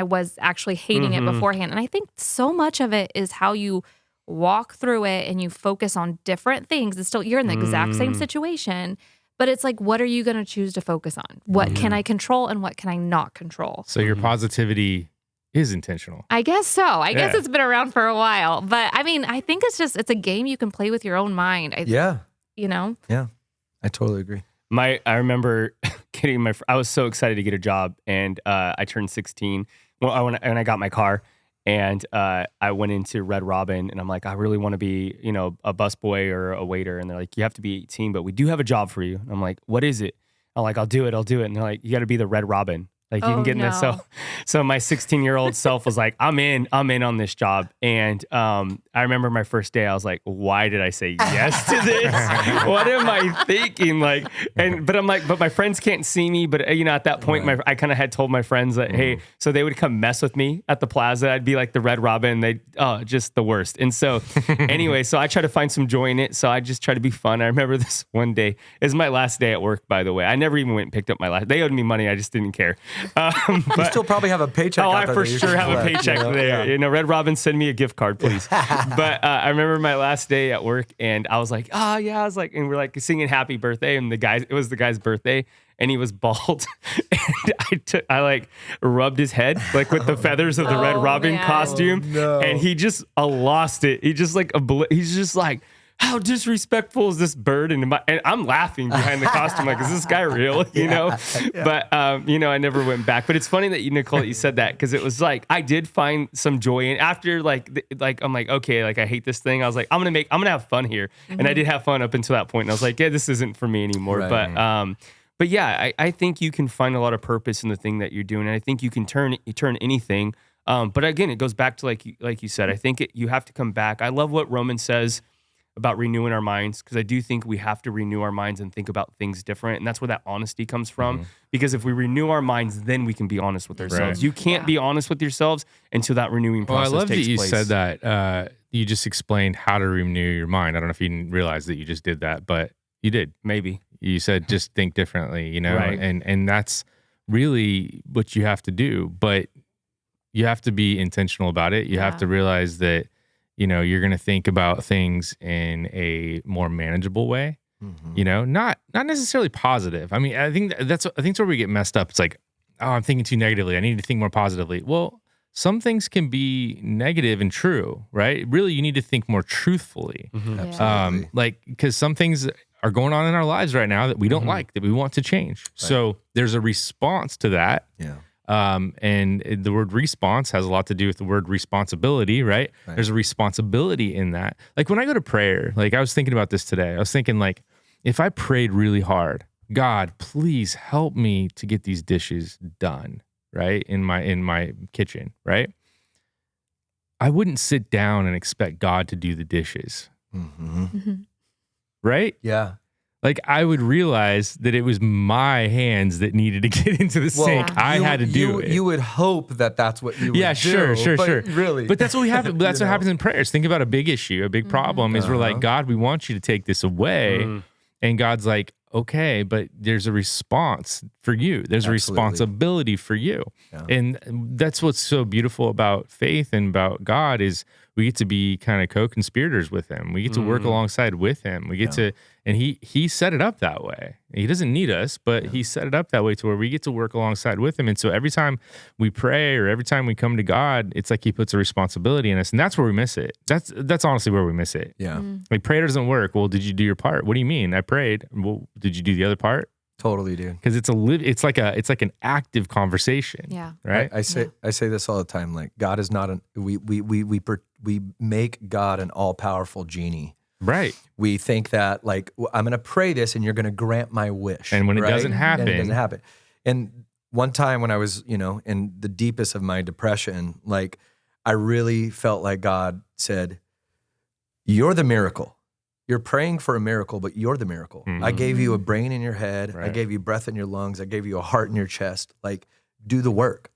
was actually hating it beforehand. And I think so much of it is how you walk through it and you focus on different things. It's still, you're in the exact same situation. But it's like, what are you going to choose to focus on? What can I control and what can I not control? So your positivity is intentional. I guess so. I guess it's been around for a while. But I mean, I think it's a game you can play with your own mind. Yeah. Yeah, I totally agree. I remember getting I was so excited to get a job and I turned 16 when I got my car. And I went into Red Robin and I'm like, I really want to be, a busboy or a waiter. And they're like, you have to be 18, but we do have a job for you. And I'm like, what is it? I'm like, I'll do it. And they're like, you got to be the Red Robin. Like you can get in there. So my 16-year-old self was like, I'm in on this job. And I remember my first day, I was like, why did I say yes to this? What am I thinking? Like, but I'm like, but my friends can't see me. But at that point, I kind of had told my friends that, hey, so they would come mess with me at the plaza. I'd be like the Red Robin. They just the worst. And so anyway, so I try to find some joy in it. So I just try to be fun. I remember this one day. It was my last day at work, by the way. I never even went and picked up my last. They owed me money. I just didn't care. You still probably have a paycheck. I for sure have a paycheck there. Yeah. Red Robin, send me a gift card, please. But I remember my last day at work, and I was like, oh yeah, I was like, and we're like singing "Happy Birthday," and it was the guy's birthday, and he was bald, and I like rubbed his head like with the feathers of the Red Robin costume, and he just lost it. He just he's just like, how disrespectful is this bird? And I'm laughing behind the costume, like, is this guy real? But I never went back. But it's funny that Nicole, that you said that, because it was like I did find some joy in after like I'm like, okay, like I hate this thing. I was like, I'm gonna have fun here, and I did have fun up until that point. And I was like, yeah, this isn't for me anymore. Right. But yeah, I think you can find a lot of purpose in the thing that you're doing, and I think you can turn anything. But again, it goes back to like you said. I think you have to come back. I love what Romans says about renewing our minds, because I do think we have to renew our minds and think about things different. And that's where that honesty comes from. Because if we renew our minds, then we can be honest with ourselves. Right. You can't be honest with yourselves until that renewing process takes place. I love that you said that. You just explained how to renew your mind. I don't know if you didn't realize that you just did that, but you did. Maybe. You said just think differently, right. And that's really what you have to do. But you have to be intentional about it. You have to realize that you're going to think about things in a more manageable way, not necessarily positive. I mean, I think that's where we get messed up. It's like, oh, I'm thinking too negatively. I need to think more positively. Well, some things can be negative and true, right? Really, you need to think more truthfully. Absolutely. Because some things are going on in our lives right now that we don't like, that we want to change. Right. So there's a response to that. Yeah. And the word response has a lot to do with the word responsibility, right? There's a responsibility in that. Like when I go to prayer, like I was thinking about this today. I was thinking like, if I prayed really hard, God, please help me to get these dishes done, right? In my kitchen, right? I wouldn't sit down and expect God to do the dishes. Right? Yeah. Like I would realize that it was my hands that needed to get into the sink. I had to do it. You would hope that that's what you would do. Sure. Really. But that's what we have. That's what happens in prayers. Think about a big issue, a big problem is we're like, God, we want you to take this away. And God's like, okay, but there's a response for you. There's a responsibility for you. Yeah. And that's what's so beautiful about faith and about God is we get to be kind of co-conspirators with him. We get to work alongside with him. We get to, and he set it up that way. He doesn't need us, but he set it up that way to where we get to work alongside with him. And so every time we pray or every time we come to God, it's like he puts a responsibility in us. And that's where we miss it. That's honestly where we miss it. Yeah. Like prayer doesn't work. Well, did you do your part? What do you mean? I prayed. Well, did you do the other part? Totally, dude. Because it's like an active conversation. Yeah. Right. I say this all the time. Like God is not we make God an all-powerful genie. Right. We think that like I'm going to pray this and you're going to grant my wish. And when it doesn't happen. And it doesn't happen. And one time when I was, in the deepest of my depression, like I really felt like God said, you're the miracle. You're praying for a miracle, but you're the miracle. I gave you a brain in your head. Right. I gave you breath in your lungs. I gave you a heart in your chest. Like do the work.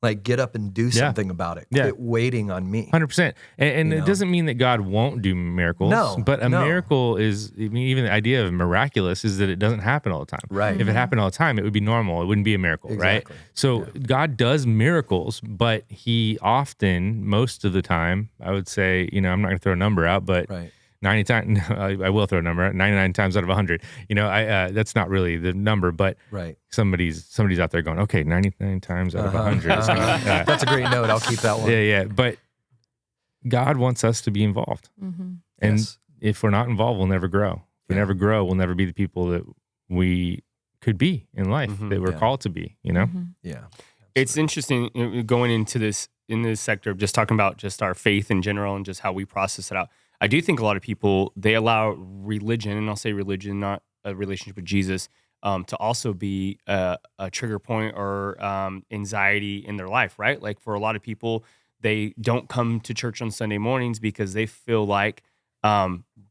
Like get up and do something about it. Quit waiting on me. 100%. And it doesn't mean that God won't do miracles. No, but a miracle is, I mean, even the idea of miraculous is that it doesn't happen all the time. Right. If it happened all the time, it would be normal. It wouldn't be a miracle, exactly. Right? So God does miracles, but he often, most of the time, I would say, I'm not going to throw a number out, but 90 times, I will throw a number, 99 times out of 100. That's not really the number, but somebody's out there going, okay, 99 times out of 100. That's a great note. I'll keep that one. Yeah. But God wants us to be involved. And if we're not involved, we'll never grow. If we never grow, we'll never be the people that we could be in life, that we're called to be, Yeah. It's interesting going into this, in this sector of just talking about just our faith in general and just how we process it out. I do think a lot of people, they allow religion, and I'll say religion, not a relationship with Jesus, to also be a trigger point or anxiety in their life, right? Like for a lot of people, they don't come to church on Sunday mornings because they feel like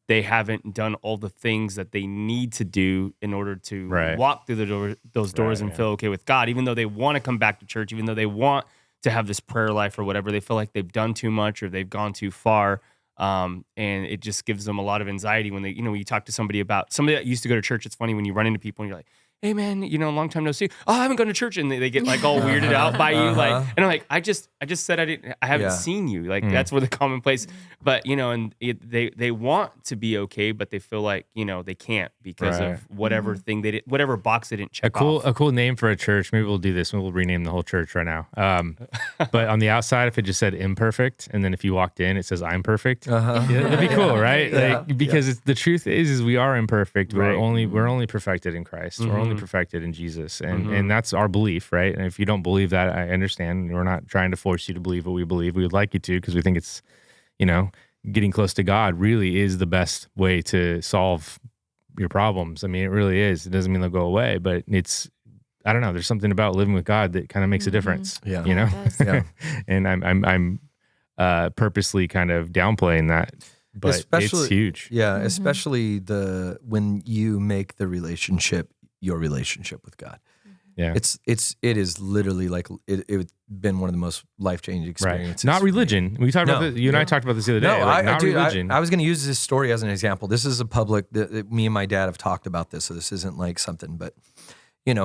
they haven't done all the things that they need to do in order to Right. walk through those doors Right, and yeah. feel okay with God, even though they want to come back to church, even though they want to have this prayer life or whatever. They feel like they've done too much or they've gone too far. And it just gives them a lot of anxiety when they, when you talk to somebody that used to go to church. It's funny when you run into people and you're like, hey man, long time no see. Oh, I haven't gone to church. And they get like all weirded out by you. Like, and I'm like, I just said I haven't Yeah. seen you. Like that's where the commonplace, but and they want to be okay, but they feel like, they can't because Right. of whatever thing they did, whatever box they didn't check A off. cool name for a church. Maybe we'll do this. Maybe we'll rename the whole church right now. But on the outside, if it just said imperfect, and then if you walked in, it says I'm perfect. Uh-huh. Yeah, that'd be cool, right? Yeah. Like, because it's, the truth is we are imperfect. Right. We're only perfected in Christ. We're only perfected in Jesus, and that's our belief, right? And if you don't believe that, I understand. We're not trying to force you to believe what we believe. We would like you to, because we think it's, getting close to God really is the best way to solve your problems. I mean, it really is. It doesn't mean they'll go away, but it's, I don't know. There's something about living with God that kind of makes a difference. Yeah. You know, It does. Yeah. and I'm purposely kind of downplaying that, but it's huge. Yeah, especially when you make the relationship your relationship with God. Yeah. It is literally like it's been one of the most life-changing experiences. Not for me. religion. We talked about No, this. You and I talked about this the other day. No, Like, not dude, religion. I was going to use this story as an example. This is a public. Me and my dad have talked about this, so this isn't like something. But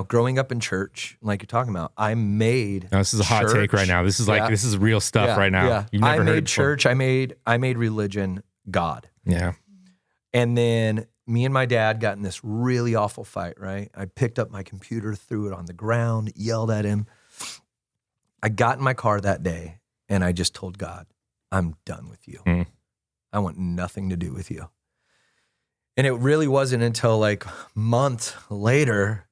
growing up in church, like you're talking about, I made. No, this is a hot take right now. This is like this is real stuff right now. Yeah, You've never I heard made it before. church. I made religion God. Yeah. And then me and my dad got in this really awful fight, right? I picked up my computer, threw it on the ground, yelled at him. I got in my car that day and I just told God, I'm done with you. I want nothing to do with you. And it really wasn't until like months later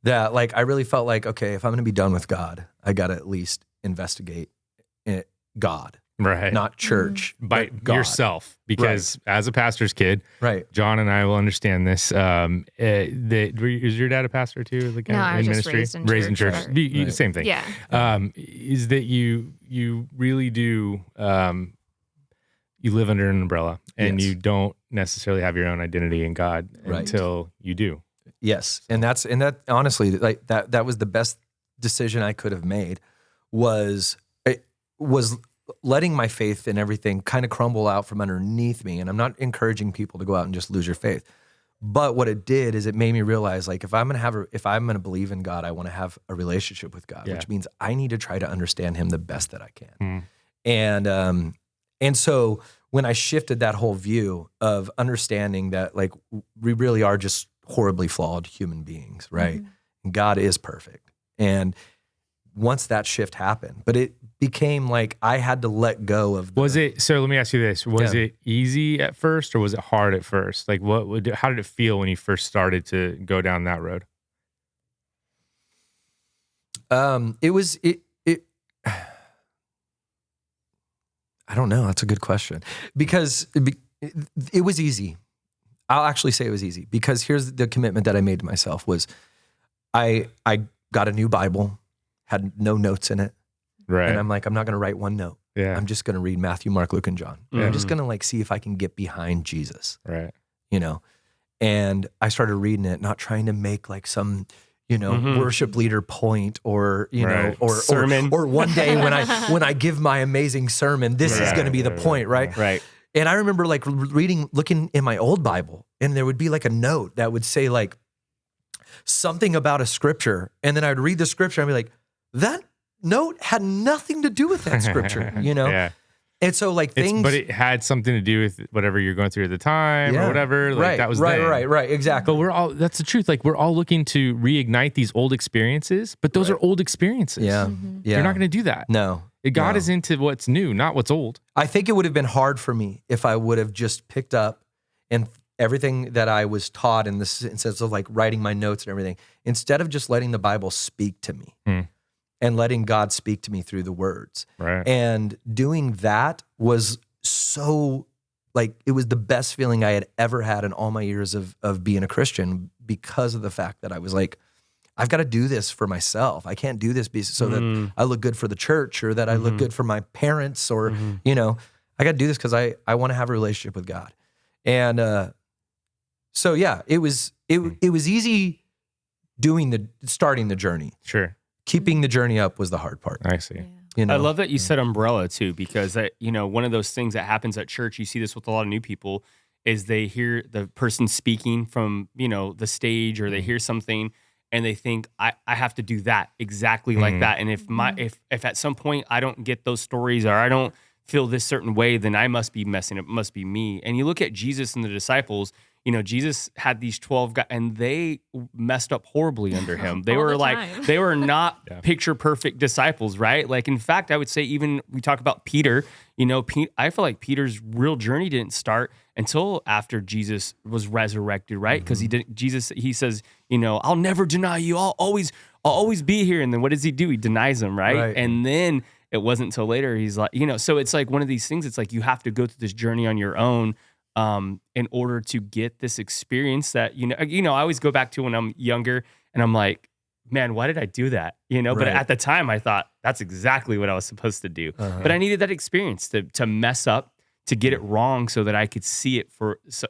that like I really felt like, okay, if I'm going to be done with God, I got to at least investigate God. Right. Not church, by but God. yourself, because as a pastor's kid, Right. John and I will understand this. Is your dad a pastor too? Like No, I was in just ministry, raised in church. Right. Same thing. Yeah. Is that you really do? You live under an umbrella, and Yes. you don't necessarily have your own identity in God Right. until you do. Yes. And that honestly, like that was the best decision I could have made was letting my faith and everything kind of crumble out from underneath me. And I'm not encouraging people to go out and just lose your faith. But what it did is it made me realize, like, if I'm going to believe in God, I want to have a relationship with God, which means I need to try to understand him the best that I can. And so when I shifted that whole view of understanding that, like, we really are just horribly flawed human beings, right? And God is perfect. And once that shift happened, but it became like I had to let go of. So let me ask you this: was it easy at first, or was it hard at first? Like, how did it feel when you first started to go down that road? It was. I don't know. That's a good question because it was easy. I'll actually say it was easy because here's the commitment that I made to myself was I got a new Bible, had no notes in it. Right. And I'm like, I'm not going to write one note. Yeah. I'm just going to read Matthew, Mark, Luke, and John. I'm just going to like see if I can get behind Jesus. Right. And I started reading it, not trying to make like some, worship leader point or, or sermon. Or one day when I give my amazing sermon, this is going to be the point, right? Right. And I remember like looking in my old Bible, and there would be like a note that would say like something about a scripture. And then I'd read the scripture and I'd be like, that note had nothing to do with that scripture, Yeah. And so like things, but it had something to do with whatever you're going through at the time or whatever. Like right, that was right, then. right, exactly. But that's the truth. Like, we're all looking to reignite these old experiences, but those are old experiences. Yeah. You're not going to do that. No. God no. is into what's new, not what's old. I think it would have been hard for me if I would have just picked up and everything that I was taught in this, instead of like writing my notes and everything, instead of just letting the Bible speak to me and letting God speak to me through the words. Right. And doing that was so like it was the best feeling I had ever had in all my years of being a Christian, because of the fact that I was like, I've got to do this for myself. I can't do this so that I look good for the church, or that I look good for my parents, or, you know, I got to do this because I want to have a relationship with God. And so, yeah, it was easy starting the journey. Sure. Keeping the journey up was the hard part. I see. Yeah. You know? I love that you said umbrella too, because that, you know, one of those things that happens at church, you see this with a lot of new people, is they hear the person speaking from, you know, the stage, or they hear something and they think I have to do that exactly like that. And if at some point I don't get those stories, or I don't feel this certain way, then I must be messing up. It must be me. And you look at Jesus and the disciples, you know, Jesus had these 12 guys and they messed up horribly under him. They All were the like, time. they were not picture perfect disciples, right? Like, in fact, I would say, even we talk about Peter, you know, I feel like Peter's real journey didn't start until after Jesus was resurrected, right? Because he says, you know, I'll never deny you. I'll always be here. And then what does he do? He denies him, right? And then it wasn't until later he's like, you know, so it's like one of these things. It's like you have to go through this journey on your own in order to get this experience that, you know, I always go back to when I'm younger and I'm like, man, why did I do that? You know, but at the time I thought that's exactly what I was supposed to do. But I needed that experience to mess up, to get it wrong, so that I could see it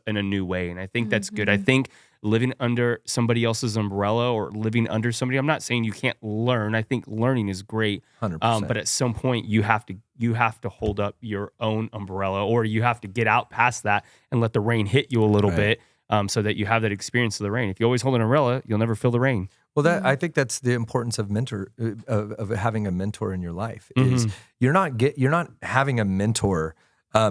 in a new way. And I think that's good. I think living under somebody else's umbrella, or living under somebody, I'm not saying you can't learn. I think learning is great. 100%. But at some point you have to hold up your own umbrella, or you have to get out past that and let the rain hit you a little bit, so that you have that experience of the rain. If you always hold an umbrella, you'll never feel the rain. Well, I think that's the importance of of having a mentor in your life. Is you're not having a mentor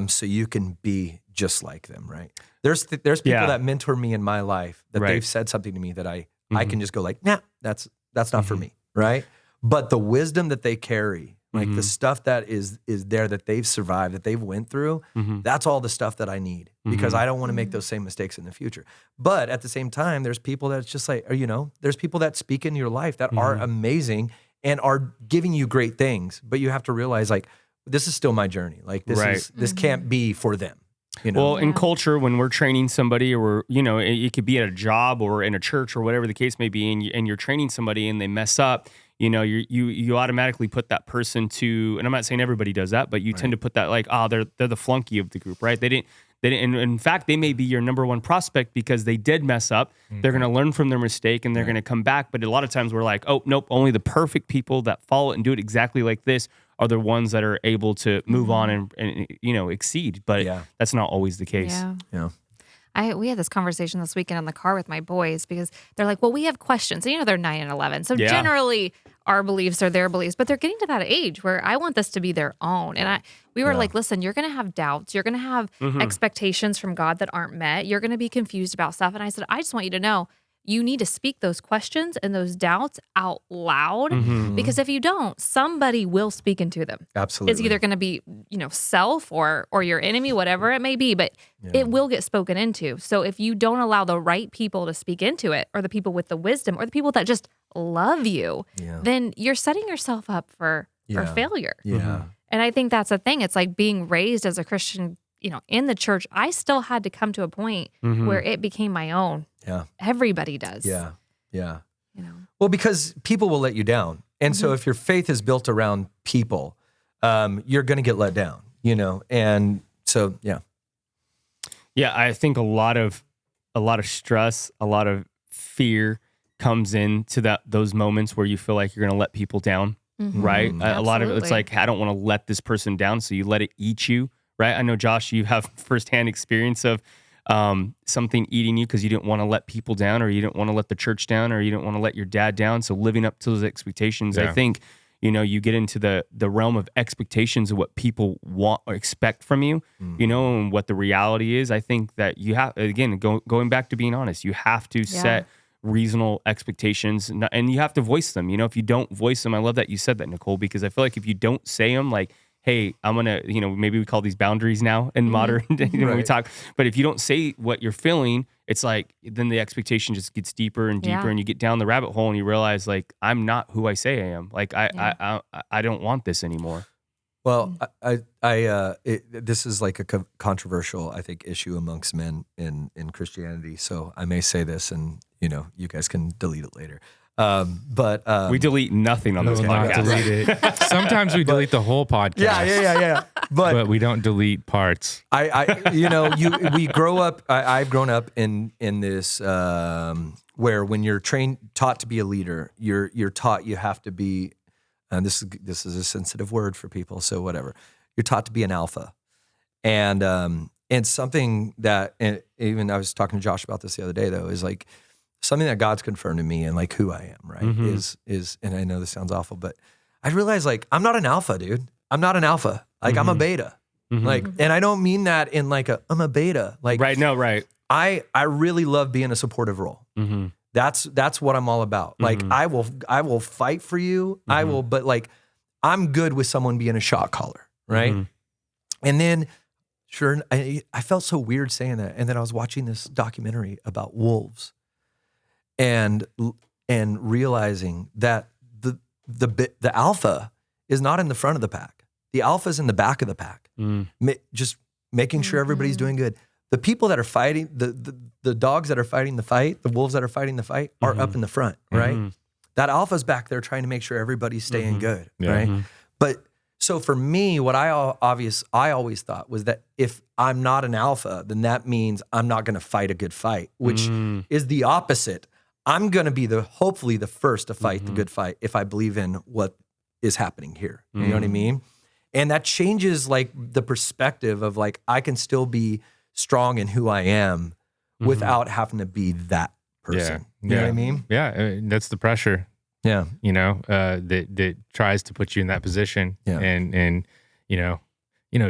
so you can be just like them, right? There's people that mentor me in my life that they've said something to me that I can just go like, nah, that's not for me, right? But the wisdom that they carry, like the stuff that is there, that they've survived, that they've went through, that's all the stuff that I need, because I don't want to make those same mistakes in the future. But at the same time, there's people that's just like, you know, there's people that speak into your life that are amazing and are giving you great things, but you have to realize, like, this is still my journey. Like, this can't be for them. You know? Well, in culture, when we're training somebody, or you know, it could be at a job or in a church or whatever the case may be, and you're training somebody and they mess up, you know, you automatically put that person to, and I'm not saying everybody does that, but you tend to put that like, they're the flunky of the group, right? They didn't. And in fact, they may be your number one prospect because they did mess up. They're going to learn from their mistake and they're going to come back. But a lot of times we're like, oh, nope, only the perfect people that follow it and do it exactly like this are the ones that are able to move on and you know, exceed. But that's not always the case. Yeah. We had this conversation this weekend in the car with my boys, because they're like, well, we have questions. And, you know, they're 9 and 11. So generally our beliefs are their beliefs, but they're getting to that age where I want this to be their own. And we were like, listen, you're going to have doubts. You're going to have expectations from God that aren't met. You're going to be confused about stuff. And I said, I just want you to know, you need to speak those questions and those doubts out loud, because if you don't, somebody will speak into them. Absolutely. It's either going to be, you know, self or your enemy, whatever it may be, but it will get spoken into. So if you don't allow the right people to speak into it, or the people with the wisdom, or the people that just love you, then you're setting yourself up for failure. Yeah. And I think that's the thing. It's like being raised as a Christian, you know, in the church. I still had to come to a point where it became my own. Yeah. Everybody does. Yeah. Yeah. You know. Well, because people will let you down. And so if your faith is built around people, you're going to get let down, you know? And so, yeah. Yeah. I think a lot of stress, a lot of fear comes into those moments where you feel like you're going to let people down. Right. A lot of it's like, I don't want to let this person down. So you let it eat you. Right. I know, Josh, you have firsthand experience of something eating you because you didn't want to let people down, or you didn't want to let the church down, or you didn't want to let your dad down. So living up to those expectations, I think, you know, you get into the realm of expectations of what people want or expect from you, you know, and what the reality is. I think that you have, again, going back to being honest, you have to set reasonable expectations, and you have to voice them. You know, if you don't voice them, I love that you said that, Nicole, because I feel like if you don't say them, like, hey, I'm going to, you know, maybe we call these boundaries now in modern day when we talk. But if you don't say what you're feeling, it's like, then the expectation just gets deeper and deeper, and you get down the rabbit hole and you realize, like, I'm not who I say I am. Like, I don't want this anymore. Well, this is like a controversial, I think, issue amongst men in Christianity. So I may say this, and you guys can delete it later. But we delete nothing on this will not podcast. delete it. Sometimes we delete the whole podcast. Yeah. But we don't delete parts. We grow up. I've grown up in this where when you're taught to be a leader, you're taught you have to be. And this is a sensitive word for people, so whatever. You're taught to be an alpha, and something that, and even I was talking to Josh about this the other day, though, is like something that God's confirmed to me and like who I am, right? Is and I know this sounds awful, but I realize like I'm not an alpha, dude. I'm not an alpha. Like I'm a beta. Like, and I don't mean that in like I'm a beta. Like Right. No. Right. I really love being a supportive role. That's what I'm all about. Like I will fight for you. I will, but like I'm good with someone being a shot caller, right? And then sure, I felt so weird saying that. And then I was watching this documentary about wolves and realizing that the alpha is not in the front of the pack. The alpha is in the back of the pack. Just making sure everybody's doing good. The people that are fighting, the dogs that are fighting the fight, the wolves that are fighting the fight are up in the front, right? That alpha's back there trying to make sure everybody's staying good, right? But so for me, what I always thought was that if I'm not an alpha, then that means I'm not going to fight a good fight, which is the opposite. I'm going to be hopefully the first to fight the good fight if I believe in what is happening here. You know what I mean? And that changes like the perspective of like, I can still be strong in who I am without having to be that person. You know what I mean? Yeah. That's the pressure. Yeah. That tries to put you in that position. Yeah. And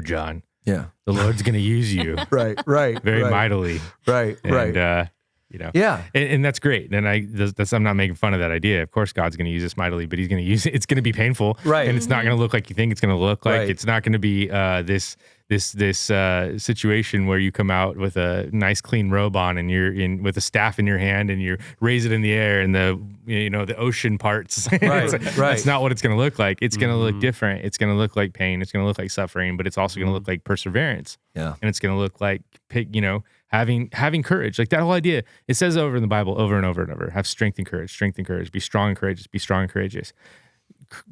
John. Yeah. The Lord's going to use you. Right. Very mightily. Right. Yeah. And that's great. And I'm not making fun of that idea. Of course, God's going to use us mightily, but he's going to use it. It's going to be painful. Right. And it's not going to look like you think it's going to look like. Right. It's not going to be this situation where you come out with a nice clean robe on and you're with a staff in your hand and you raise it in the air and the ocean parts. Right. That's not what it's going to look like. It's going to look different. It's going to look like pain. It's going to look like suffering, but it's also going to look like perseverance. Yeah. And it's going to look like, having courage. Like that whole idea, it says over in the Bible over and over and over, have strength and courage, be strong and courageous, be strong and courageous.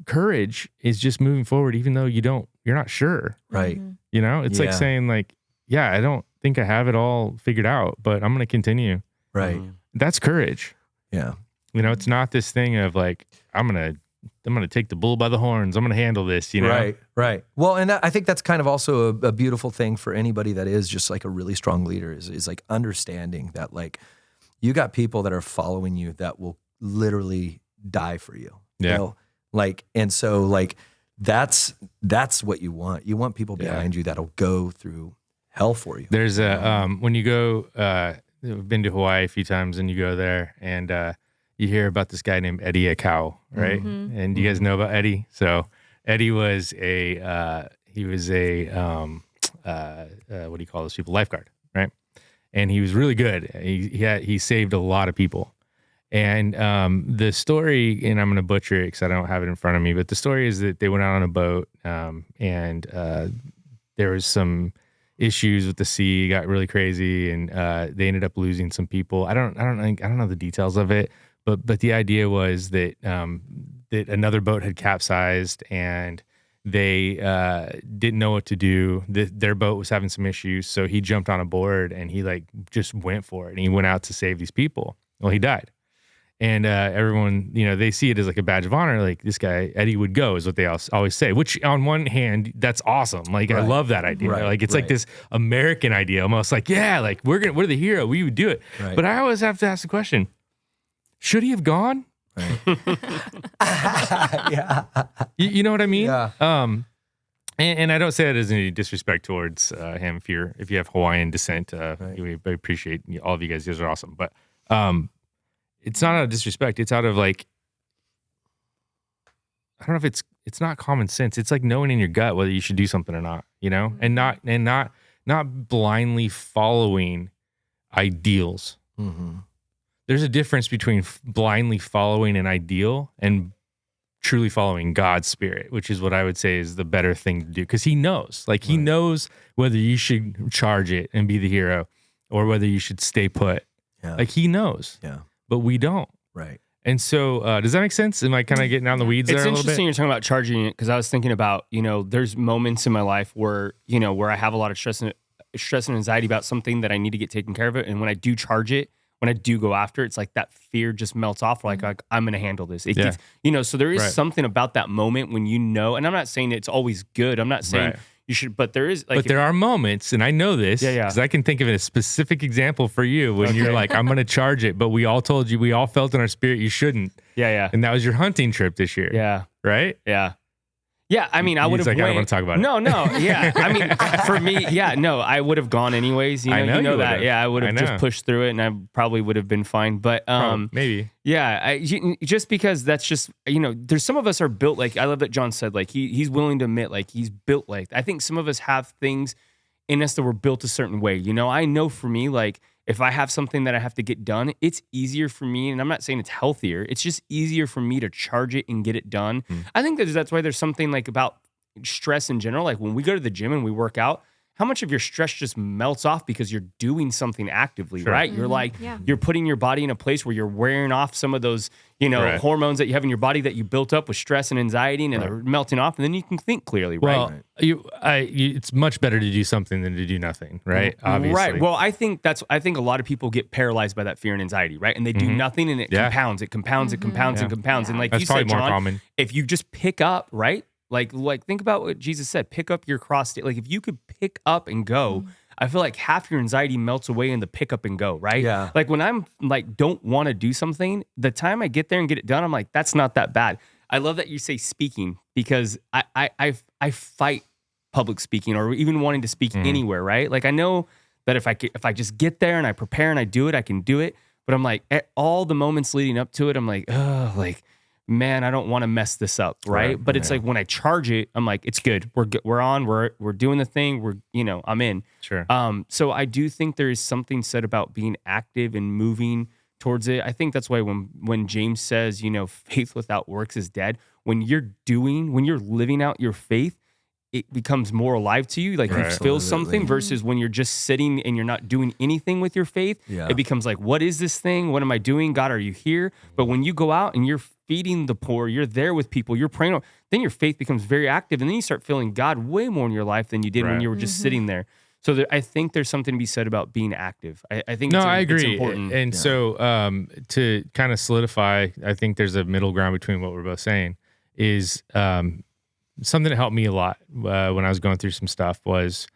Courage is just moving forward, even though you're not sure. Right. It's like saying like, yeah, I don't think I have it all figured out, but I'm going to continue. Right. That's courage. Yeah. It's not this thing of like, I'm going to take the bull by the horns. I'm going to handle this, Right. Well, and I think that's kind of also a beautiful thing for anybody that is just like a really strong leader is like understanding that like you got people that are following you that will literally die for you. Yeah. And so like that's what you want. You want people behind you that'll go through hell for you. There's when you go, I've been to Hawaii a few times and you go there and, you hear about this guy named Eddie Akau, right? And do you guys know about Eddie? So Eddie was what do you call those people? Lifeguard, right? And he was really good. He saved a lot of people. And the story, and I'm going to butcher it because I don't have it in front of me, but the story is that they went out on a boat and there was some issues with the sea, got really crazy, and they ended up losing some people. I don't know the details of it. But the idea was that that another boat had capsized and they didn't know what to do. Their boat was having some issues, so he jumped on a board and he like just went for it and he went out to save these people. Well, he died, and everyone they see it as like a badge of honor. Like this guy Eddie would go is what they always say. Which on one hand that's awesome. Like I love that idea. Right. Like it's like this American idea, almost like like we're the hero. We would do it. Right. But I always have to ask the question. Should he have gone? Right. Yeah. You know what I mean? Yeah. And I don't say that as any disrespect towards him. If you have Hawaiian descent, we appreciate all of you guys. You guys are awesome. But it's not out of disrespect. It's out of like, I don't know if it's not common sense. It's like knowing in your gut whether you should do something or not. And not blindly following ideals. Mm-hmm. There's a difference between blindly following an ideal and truly following God's spirit, which is what I would say is the better thing to do. Because he knows, like he knows whether you should charge it and be the hero or whether you should stay put. Yeah. Like he knows, but we don't. Right. And so, does that make sense? Am I kind of getting out in the weeds there a It's little bit? interesting you're talking about charging it because I was thinking about, there's moments in my life where, where I have a lot of stress and anxiety about something that I need to get taken care of it. And when I do charge it, when I do go after it, it's like that fear just melts off. Like I'm going to handle this. It gets, so there is something about that moment when and I'm not saying it's always good. I'm not saying you should, but there is but there are moments, and I know this because I can think of a specific example for you when you're like, I'm going to charge it, but we all told you, we all felt in our spirit you shouldn't. Yeah. And that was your hunting trip this year. Yeah. Right? Yeah. Yeah, I mean, I would have. Like, I don't want to talk about it. No, yeah. I mean, for me, I would have gone anyways. I know you that. would've. Yeah, I would have I just know. pushed through it, and I probably would have been fine. But maybe. yeah, just because that's just there's some of us are built like I love that John said like he's willing to admit like he's built like I think some of us have things in us that were built a certain way. I know for me like. If I have something that I have to get done, it's easier for me, and I'm not saying it's healthier. It's just easier for me to charge it and get it done. I think that's why there's something like about stress in general. Like when we go to the gym and we work out, how much of your stress just melts off because you're doing something actively, right? You're like, you're putting your body in a place where you're wearing off some of those, hormones that you have in your body that you built up with stress and anxiety, and they're melting off, and then you can think clearly, right? Well, it's much better to do something than to do nothing, right? Obviously. Right. Well, I think a lot of people get paralyzed by that fear and anxiety, right? And they do nothing, and it compounds, it compounds, it compounds, and compounds. And like That's you probably said, John, more common. if you just pick up, right? Like think about what Jesus said, pick up your cross. Like if you could pick up and go, I feel like half your anxiety melts away in the pick up and go, right? Yeah. Like when I'm like, don't want to do something, the time I get there and get it done, I'm like, that's not that bad. I love that you say speaking because I fight public speaking or even wanting to speak anywhere, right? Like I know that if I just get there and I prepare and I do it, I can do it. But I'm like, at all the moments leading up to it, I'm like, oh, like, man, I don't want to mess this up, right? But it's like when I charge it, I'm like, it's good. We're on. We're doing the thing. I'm in. Sure. So I do think there is something said about being active and moving towards it. I think that's why when James says, faith without works is dead. When you're living out your faith, it becomes more alive to you. Like you feel something versus when you're just sitting and you're not doing anything with your faith, it becomes like, what is this thing? What am I doing? God, are you here? But when you go out and you're feeding the poor, you're there with people, you're praying, then your faith becomes very active. And then you start feeling God way more in your life than you did when you were just sitting there. So I think there's something to be said about being active. I think I agree. It's important. And so to kind of solidify, I think there's a middle ground between what we're both saying is something that helped me a lot when I was going through some stuff was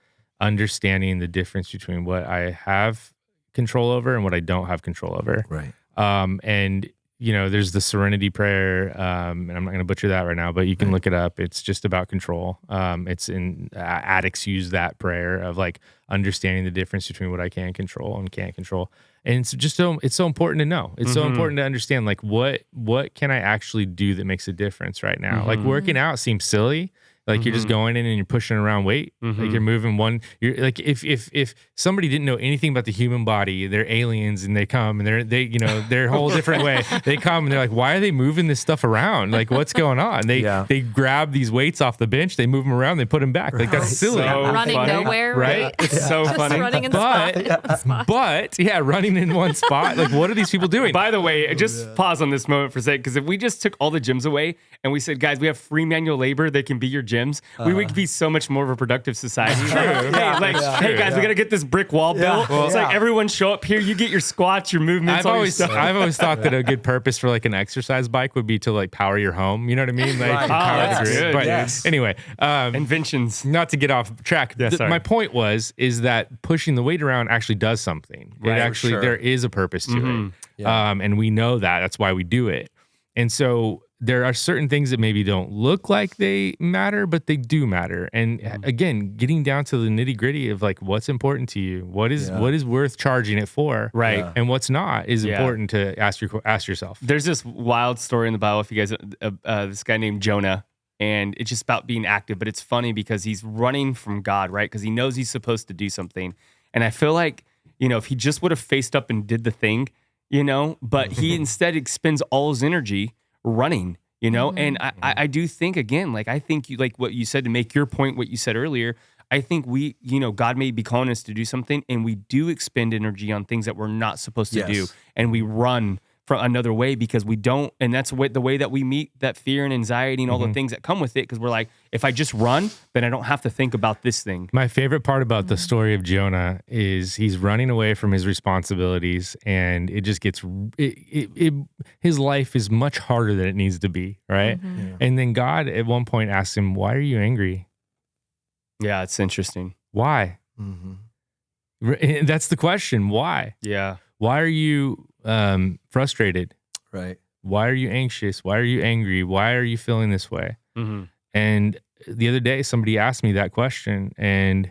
understanding the difference between what I have control over and what I don't have control over. Right. And there's the serenity prayer, and I'm not going to butcher that right now, but you can look it up. It's just about control. It's in addicts use that prayer of like understanding the difference between what I can control and can't control. And it's just it's so important to know. It's so important to understand like what can I actually do that makes a difference right now? Like working out seems silly. Like you're just going in and you're pushing around weight. Like you're moving you're like if somebody didn't know anything about the human body, they're aliens and they come and they're a whole different way. They come and they're like, why are they moving this stuff around? Like what's going on? They grab these weights off the bench, they move them around, they put them back. Like that's silly. So running funny. nowhere, Right? It's so Just funny. running in spot. But running in one spot. Like what are these people doing? By the way, just pause on this moment for a second, because if we just took all the gyms away and we said, guys, we have free manual labor, they can be your gyms, we would be so much more of a productive society. Hey, guys, we got to get this brick wall built. It's like everyone show up here, you get your squats, your movements, I've all your stuff. always thought that a good purpose for like an exercise bike would be to like power your home. You know what I mean? Like power the grid. good. But Yes. anyway, Inventions. not to get off track. sorry. My point is that pushing the weight around actually does something. Right, it actually sure. there is a purpose to it, and we know that. That's why we do it. And so there are certain things that maybe don't look like they matter, but they do matter. And again, getting down to the nitty gritty of like what's important to you, what is worth charging it for, Right. Yeah. and what's not is important to ask yourself. There's this wild story in the Bible, if you guys, this guy named Jonah, and it's just about being active, but it's funny because he's running from God, right? Because he knows he's supposed to do something. And I feel like, if he just would have faced up and did the thing, but he instead expends all his energy running, you know? And I do think, again, like, I think you, like what you said, to make your point, what you said earlier, I think we, you know, God may be calling us to do something, and we do expend energy on things that we're not supposed to do. And we run from another way because we don't. And that's the way that we meet that fear and anxiety and all the things that come with it. Because we're like, if I just run, then I don't have to think about this thing. My favorite part about the story of Jonah is he's running away from his responsibilities, and it just gets, his life is much harder than it needs to be, right? And then God at one point asks him, why are you angry? Yeah, it's interesting. Why? That's the question. Why? Yeah. Why are you frustrated? Right. Why are you anxious? Why are you angry? Why are you feeling this way? And the other day, somebody asked me that question, and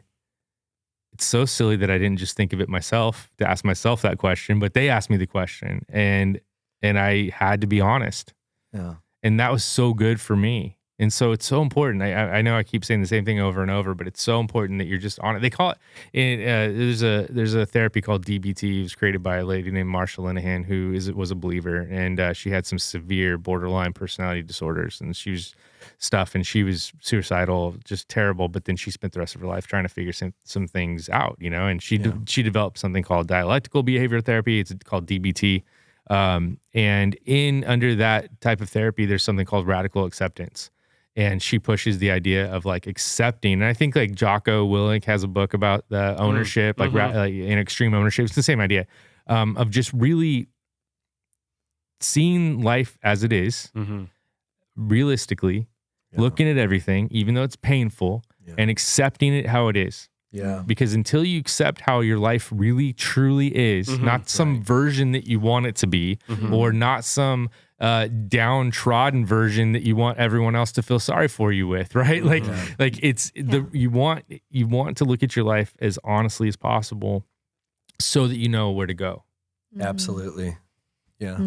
it's so silly that I didn't just think of it myself to ask myself that question, but they asked me the question, and I had to be honest. Yeah. And that was so good for me. And so it's so important. I know I keep saying the same thing over and over, but it's so important that you're just on it. They call it, there's a therapy called DBT. It was created by a lady named Marsha Linehan, who was a believer, and she had some severe borderline personality disorders, and she was suicidal, just terrible. But then she spent the rest of her life trying to figure some things out, you know, and she developed something called dialectical behavioral therapy. It's called DBT. And under that type of therapy, there's something called radical acceptance. And she pushes the idea of like accepting. And I think like Jocko Willink has a book about the ownership, like in extreme ownership. It's the same idea of just really seeing life as it is, realistically, looking at everything, even though it's painful, and accepting it how it is. Yeah. Because until you accept how your life really truly is, not some version that you want it to be, or not some downtrodden version that you want everyone else to feel sorry for you with, right? Like it's you want to look at your life as honestly as possible so that you know where to go. Absolutely. Yeah.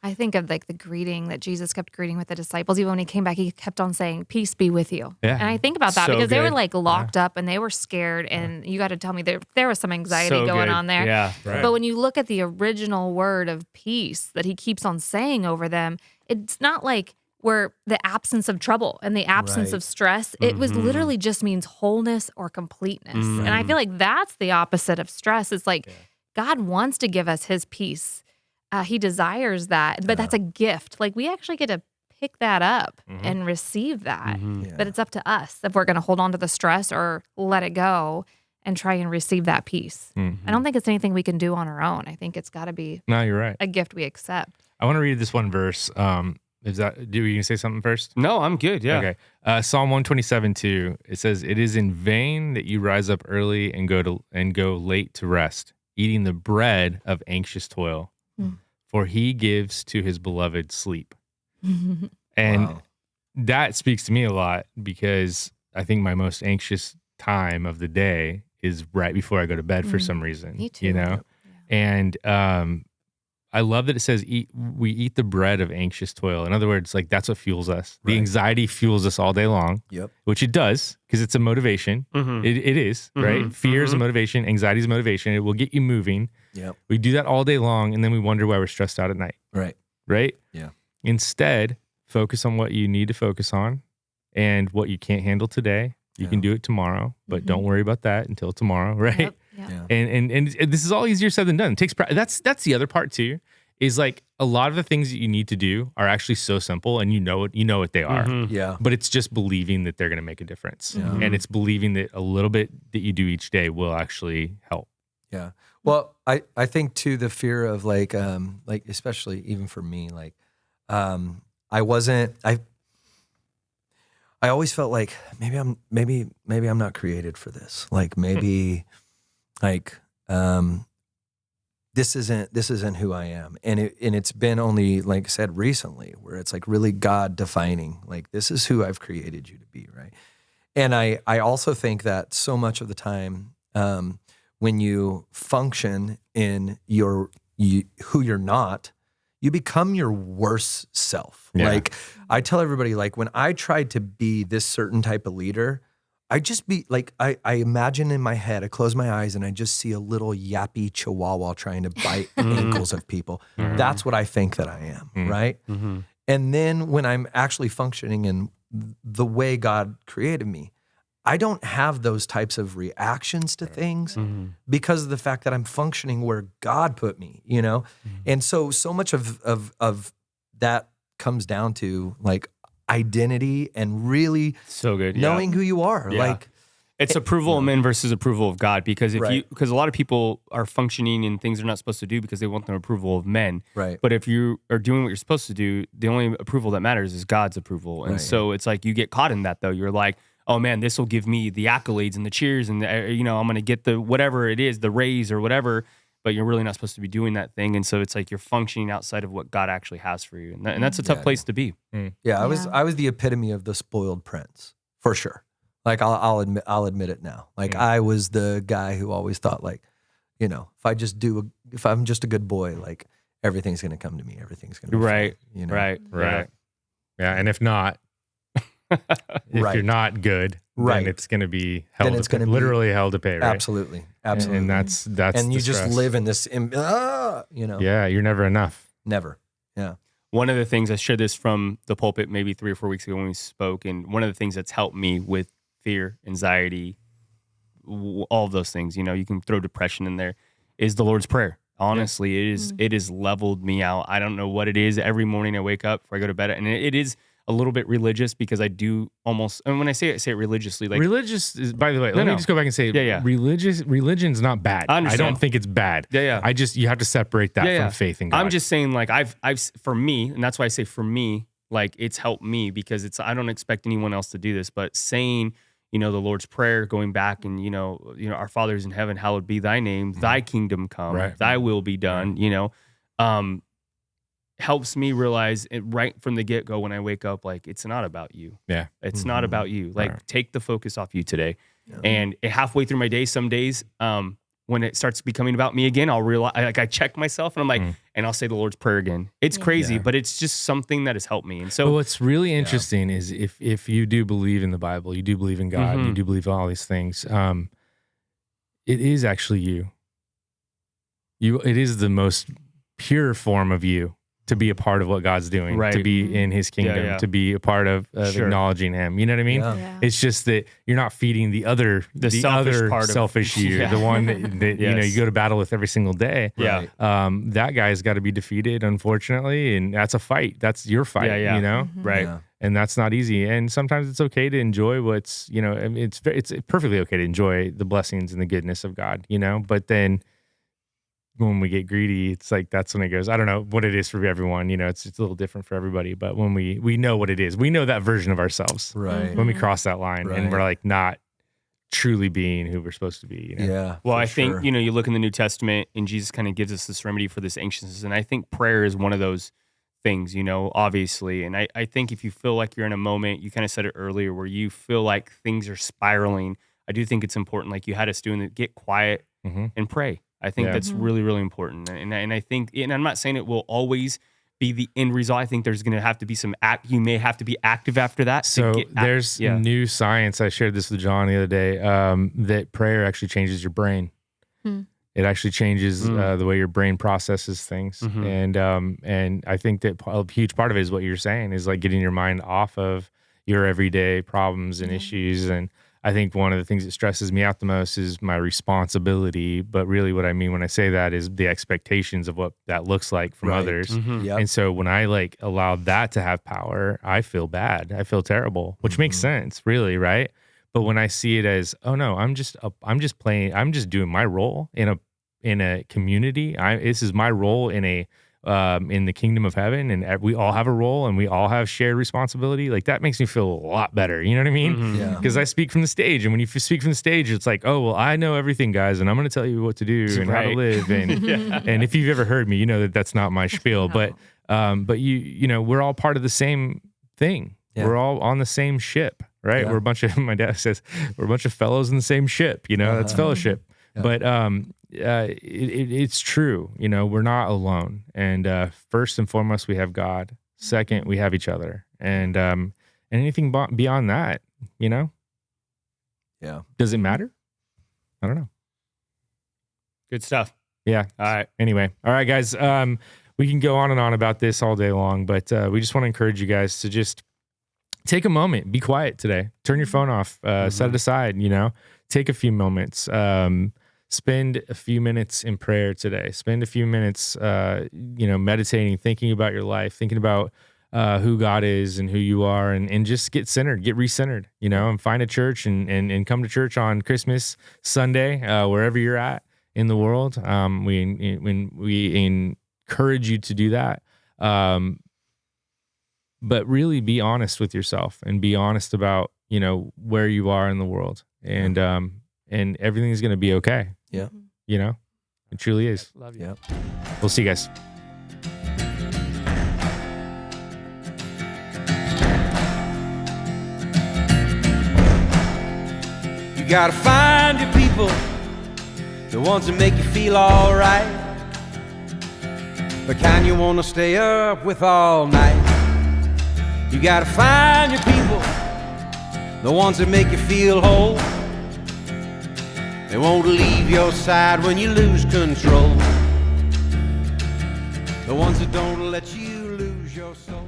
I think of like the greeting that Jesus kept greeting with the disciples. Even when he came back, he kept on saying, peace be with you. Yeah. And I think about that So because they were good. like locked up and they were scared. And you got to tell me there was some anxiety So going good. on there. Yeah. Right. But when you look at the original word of peace that he keeps on saying over them, it's not like we're the absence of trouble and the absence Right. of stress. It was literally just means wholeness or completeness. And I feel like that's the opposite of stress. It's like God wants to give us his peace. He desires that, but that's a gift. Like we actually get to pick that up and receive that. But it's up to us if we're going to hold on to the stress or let it go and try and receive that peace. I don't think it's anything we can do on our own. I think it's got to be No, you're right. a gift we accept. I want to read this one verse. Do you say something first? No, I'm good. Yeah. Okay. Psalm 127:2. It says, "It is in vain that you rise up early and go late to rest, eating the bread of anxious toil, for he gives to his beloved sleep." And that speaks to me a lot because I think my most anxious time of the day is right before I go to bed for some reason. Me too. You know, and I love that it says we eat the bread of anxious toil. In other words, like that's what fuels us. The anxiety fuels us all day long, which it does because it's a motivation. It is, right? Fear is a motivation. Anxiety is a motivation. It will get you moving. We do that all day long, and then we wonder why we're stressed out at night. Right? Yeah. Instead, focus on what you need to focus on and what you can't handle today. You can do it tomorrow, but don't worry about that until tomorrow, right? Yep. And this is all easier said than done. It takes that's the other part too. Is like a lot of the things that you need to do are actually so simple, and you know what they are. Yeah. But it's just believing that they're going to make a difference, and it's believing that a little bit that you do each day will actually help. Yeah. Well, I think too the fear of like especially even for me, like I always felt like maybe I'm not created for this. Like maybe like this isn't who I am. And it's been only, like I said, recently where it's like really God defining, like this is who I've created you to be, right? And I also think that so much of the time when you function in who you're not, you become your worst self. Yeah. Like I tell everybody, like when I tried to be this certain type of leader, I just be like, I imagine in my head, I close my eyes and I just see a little yappy chihuahua trying to bite ankles of people. That's what I think that I am, right? And then when I'm actually functioning in the way God created me, I don't have those types of reactions to things because of the fact that I'm functioning where God put me, you know? And so much of that comes down to like identity and really So good. knowing who you are. Yeah. Like, It's approval of men versus approval of God, because because a lot of people are functioning in things they're not supposed to do because they want the approval of men. Right. But if you are doing what you're supposed to do, the only approval that matters is God's approval. And so it's like you get caught in that though. You're like, oh man, this will give me the accolades and the cheers and I'm going to get the whatever it is, the raise or whatever. But you're really not supposed to be doing that thing. And so it's like you're functioning outside of what God actually has for you. And that's a tough place to be. Yeah, I was the epitome of the spoiled prince, for sure. Like I'll admit it now. Like I was the guy who always thought like, if if I'm just a good boy, like everything's gonna come to me. Everything's gonna be Right. fine, Right. Yeah. And if not, if you're not good, then it's going to be literally hell to pay, right? Absolutely. And that's and you just stress. live in this, Yeah, you're never enough. Never. Yeah. One of the things, I shared this from the pulpit maybe 3 or 4 weeks ago when we spoke, and one of the things that's helped me with fear, anxiety, all of those things, you can throw depression in there, is the Lord's Prayer. Honestly, it has leveled me out. I don't know what it is. Every morning I wake up before I go to bed, and it is a little bit religious because I do almost, and when I say it religiously, like religious is, by the way, let me just go back and say, religion's not bad. I don't think it's bad. Yeah. You have to separate that from faith in God. I'm just saying, like, I've for me, and that's why I say for me, like it's helped me because I don't expect anyone else to do this, but saying, the Lord's Prayer, going back and, our Father's in heaven, hallowed be thy name, thy kingdom come, thy will be done, helps me realize it right from the get-go when I wake up, like, it's not about you. Yeah. It's not about you. Like, take the focus off you today. Yeah. And halfway through my day, some days, when it starts becoming about me again, I'll realize, like, I check myself and I'm like, and I'll say the Lord's Prayer again. It's crazy, but it's just something that has helped me. And so what's really interesting is if you do believe in the Bible, you do believe in God, and you do believe in all these things, it is actually you. It is the most pure form of you to be a part of what God's doing, to be in his kingdom, to be a part of acknowledging him. You know what I mean? Yeah. It's just that you're not feeding the selfish you, the one that you go to battle with every single day. Yeah. That guy's got to be defeated, unfortunately, and that's a fight. That's your fight, Right. Yeah. And that's not easy. And sometimes it's okay to enjoy what's, it's perfectly okay to enjoy the blessings and the goodness of God, but then when we get greedy, it's like, that's when it goes, I don't know what it is for everyone, it's a little different for everybody, but when we know what it is, we know that version of ourselves, right? When we cross that line and we're like not truly being who we're supposed to be. Yeah. Well, I think, you look in the New Testament and Jesus kind of gives us this remedy for this anxiousness. And I think prayer is one of those things, obviously. And I think if you feel like you're in a moment, you kind of said it earlier, where you feel like things are spiraling, I do think it's important, like you had us doing it, get quiet and pray. I think that's really, really important. And I think, and I'm not saying it will always be the end result. I think there's going to have to be you may have to be active after that. So there's new science. I shared this with John the other day, that prayer actually changes your brain. It actually changes the way your brain processes things. And I think that a huge part of it is what you're saying, is like getting your mind off of your everyday problems and issues. And I think one of the things that stresses me out the most is my responsibility. But really what I mean when I say that is the expectations of what that looks like from others. Yep. And so when I like allow that to have power, I feel bad. I feel terrible, which makes sense, really, right? But when I see it as, oh no, I'm just doing my role in a community. This is my role in the kingdom of heaven, and we all have a role and we all have shared responsibility. Like, that makes me feel a lot better. You know what I mean? Yeah. Because I speak from the stage, and when you speak from the stage, it's like, oh, well, I know everything, guys, and I'm going to tell you what to do and how to live. And and if you've ever heard me, you know that that's not my spiel. But we're all part of the same thing. Yeah. We're all on the same ship, right? Yeah. My dad says, we're a bunch of fellows in the same ship. That's fellowship. Yeah. But it's true. We're not alone. And first and foremost, we have God. Second, we have each other. And anything beyond that, Yeah. does it matter? I don't know. Good stuff. Yeah. All right. Anyway. All right, guys. we can go on and on about this all day long, but we just want to encourage you guys to just take a moment, be quiet today, turn your phone off, set it aside, take a few moments, spend a few minutes in prayer today, spend a few minutes, meditating, thinking about your life, thinking about who God is and who you are, and just get centered, get recentered, and find a church and come to church on Christmas Sunday, wherever you're at in the world. We encourage you to do that. But really be honest with yourself and be honest about, where you are in the world, and everything's going to be okay. Yeah. It truly is. Love you. Yeah. We'll see you guys. You gotta find your people, the ones that make you feel alright. But kind you wanna stay up with all night. You gotta find your people, the ones that make you feel whole. They won't leave your side when you lose control. The ones that don't let you lose your soul.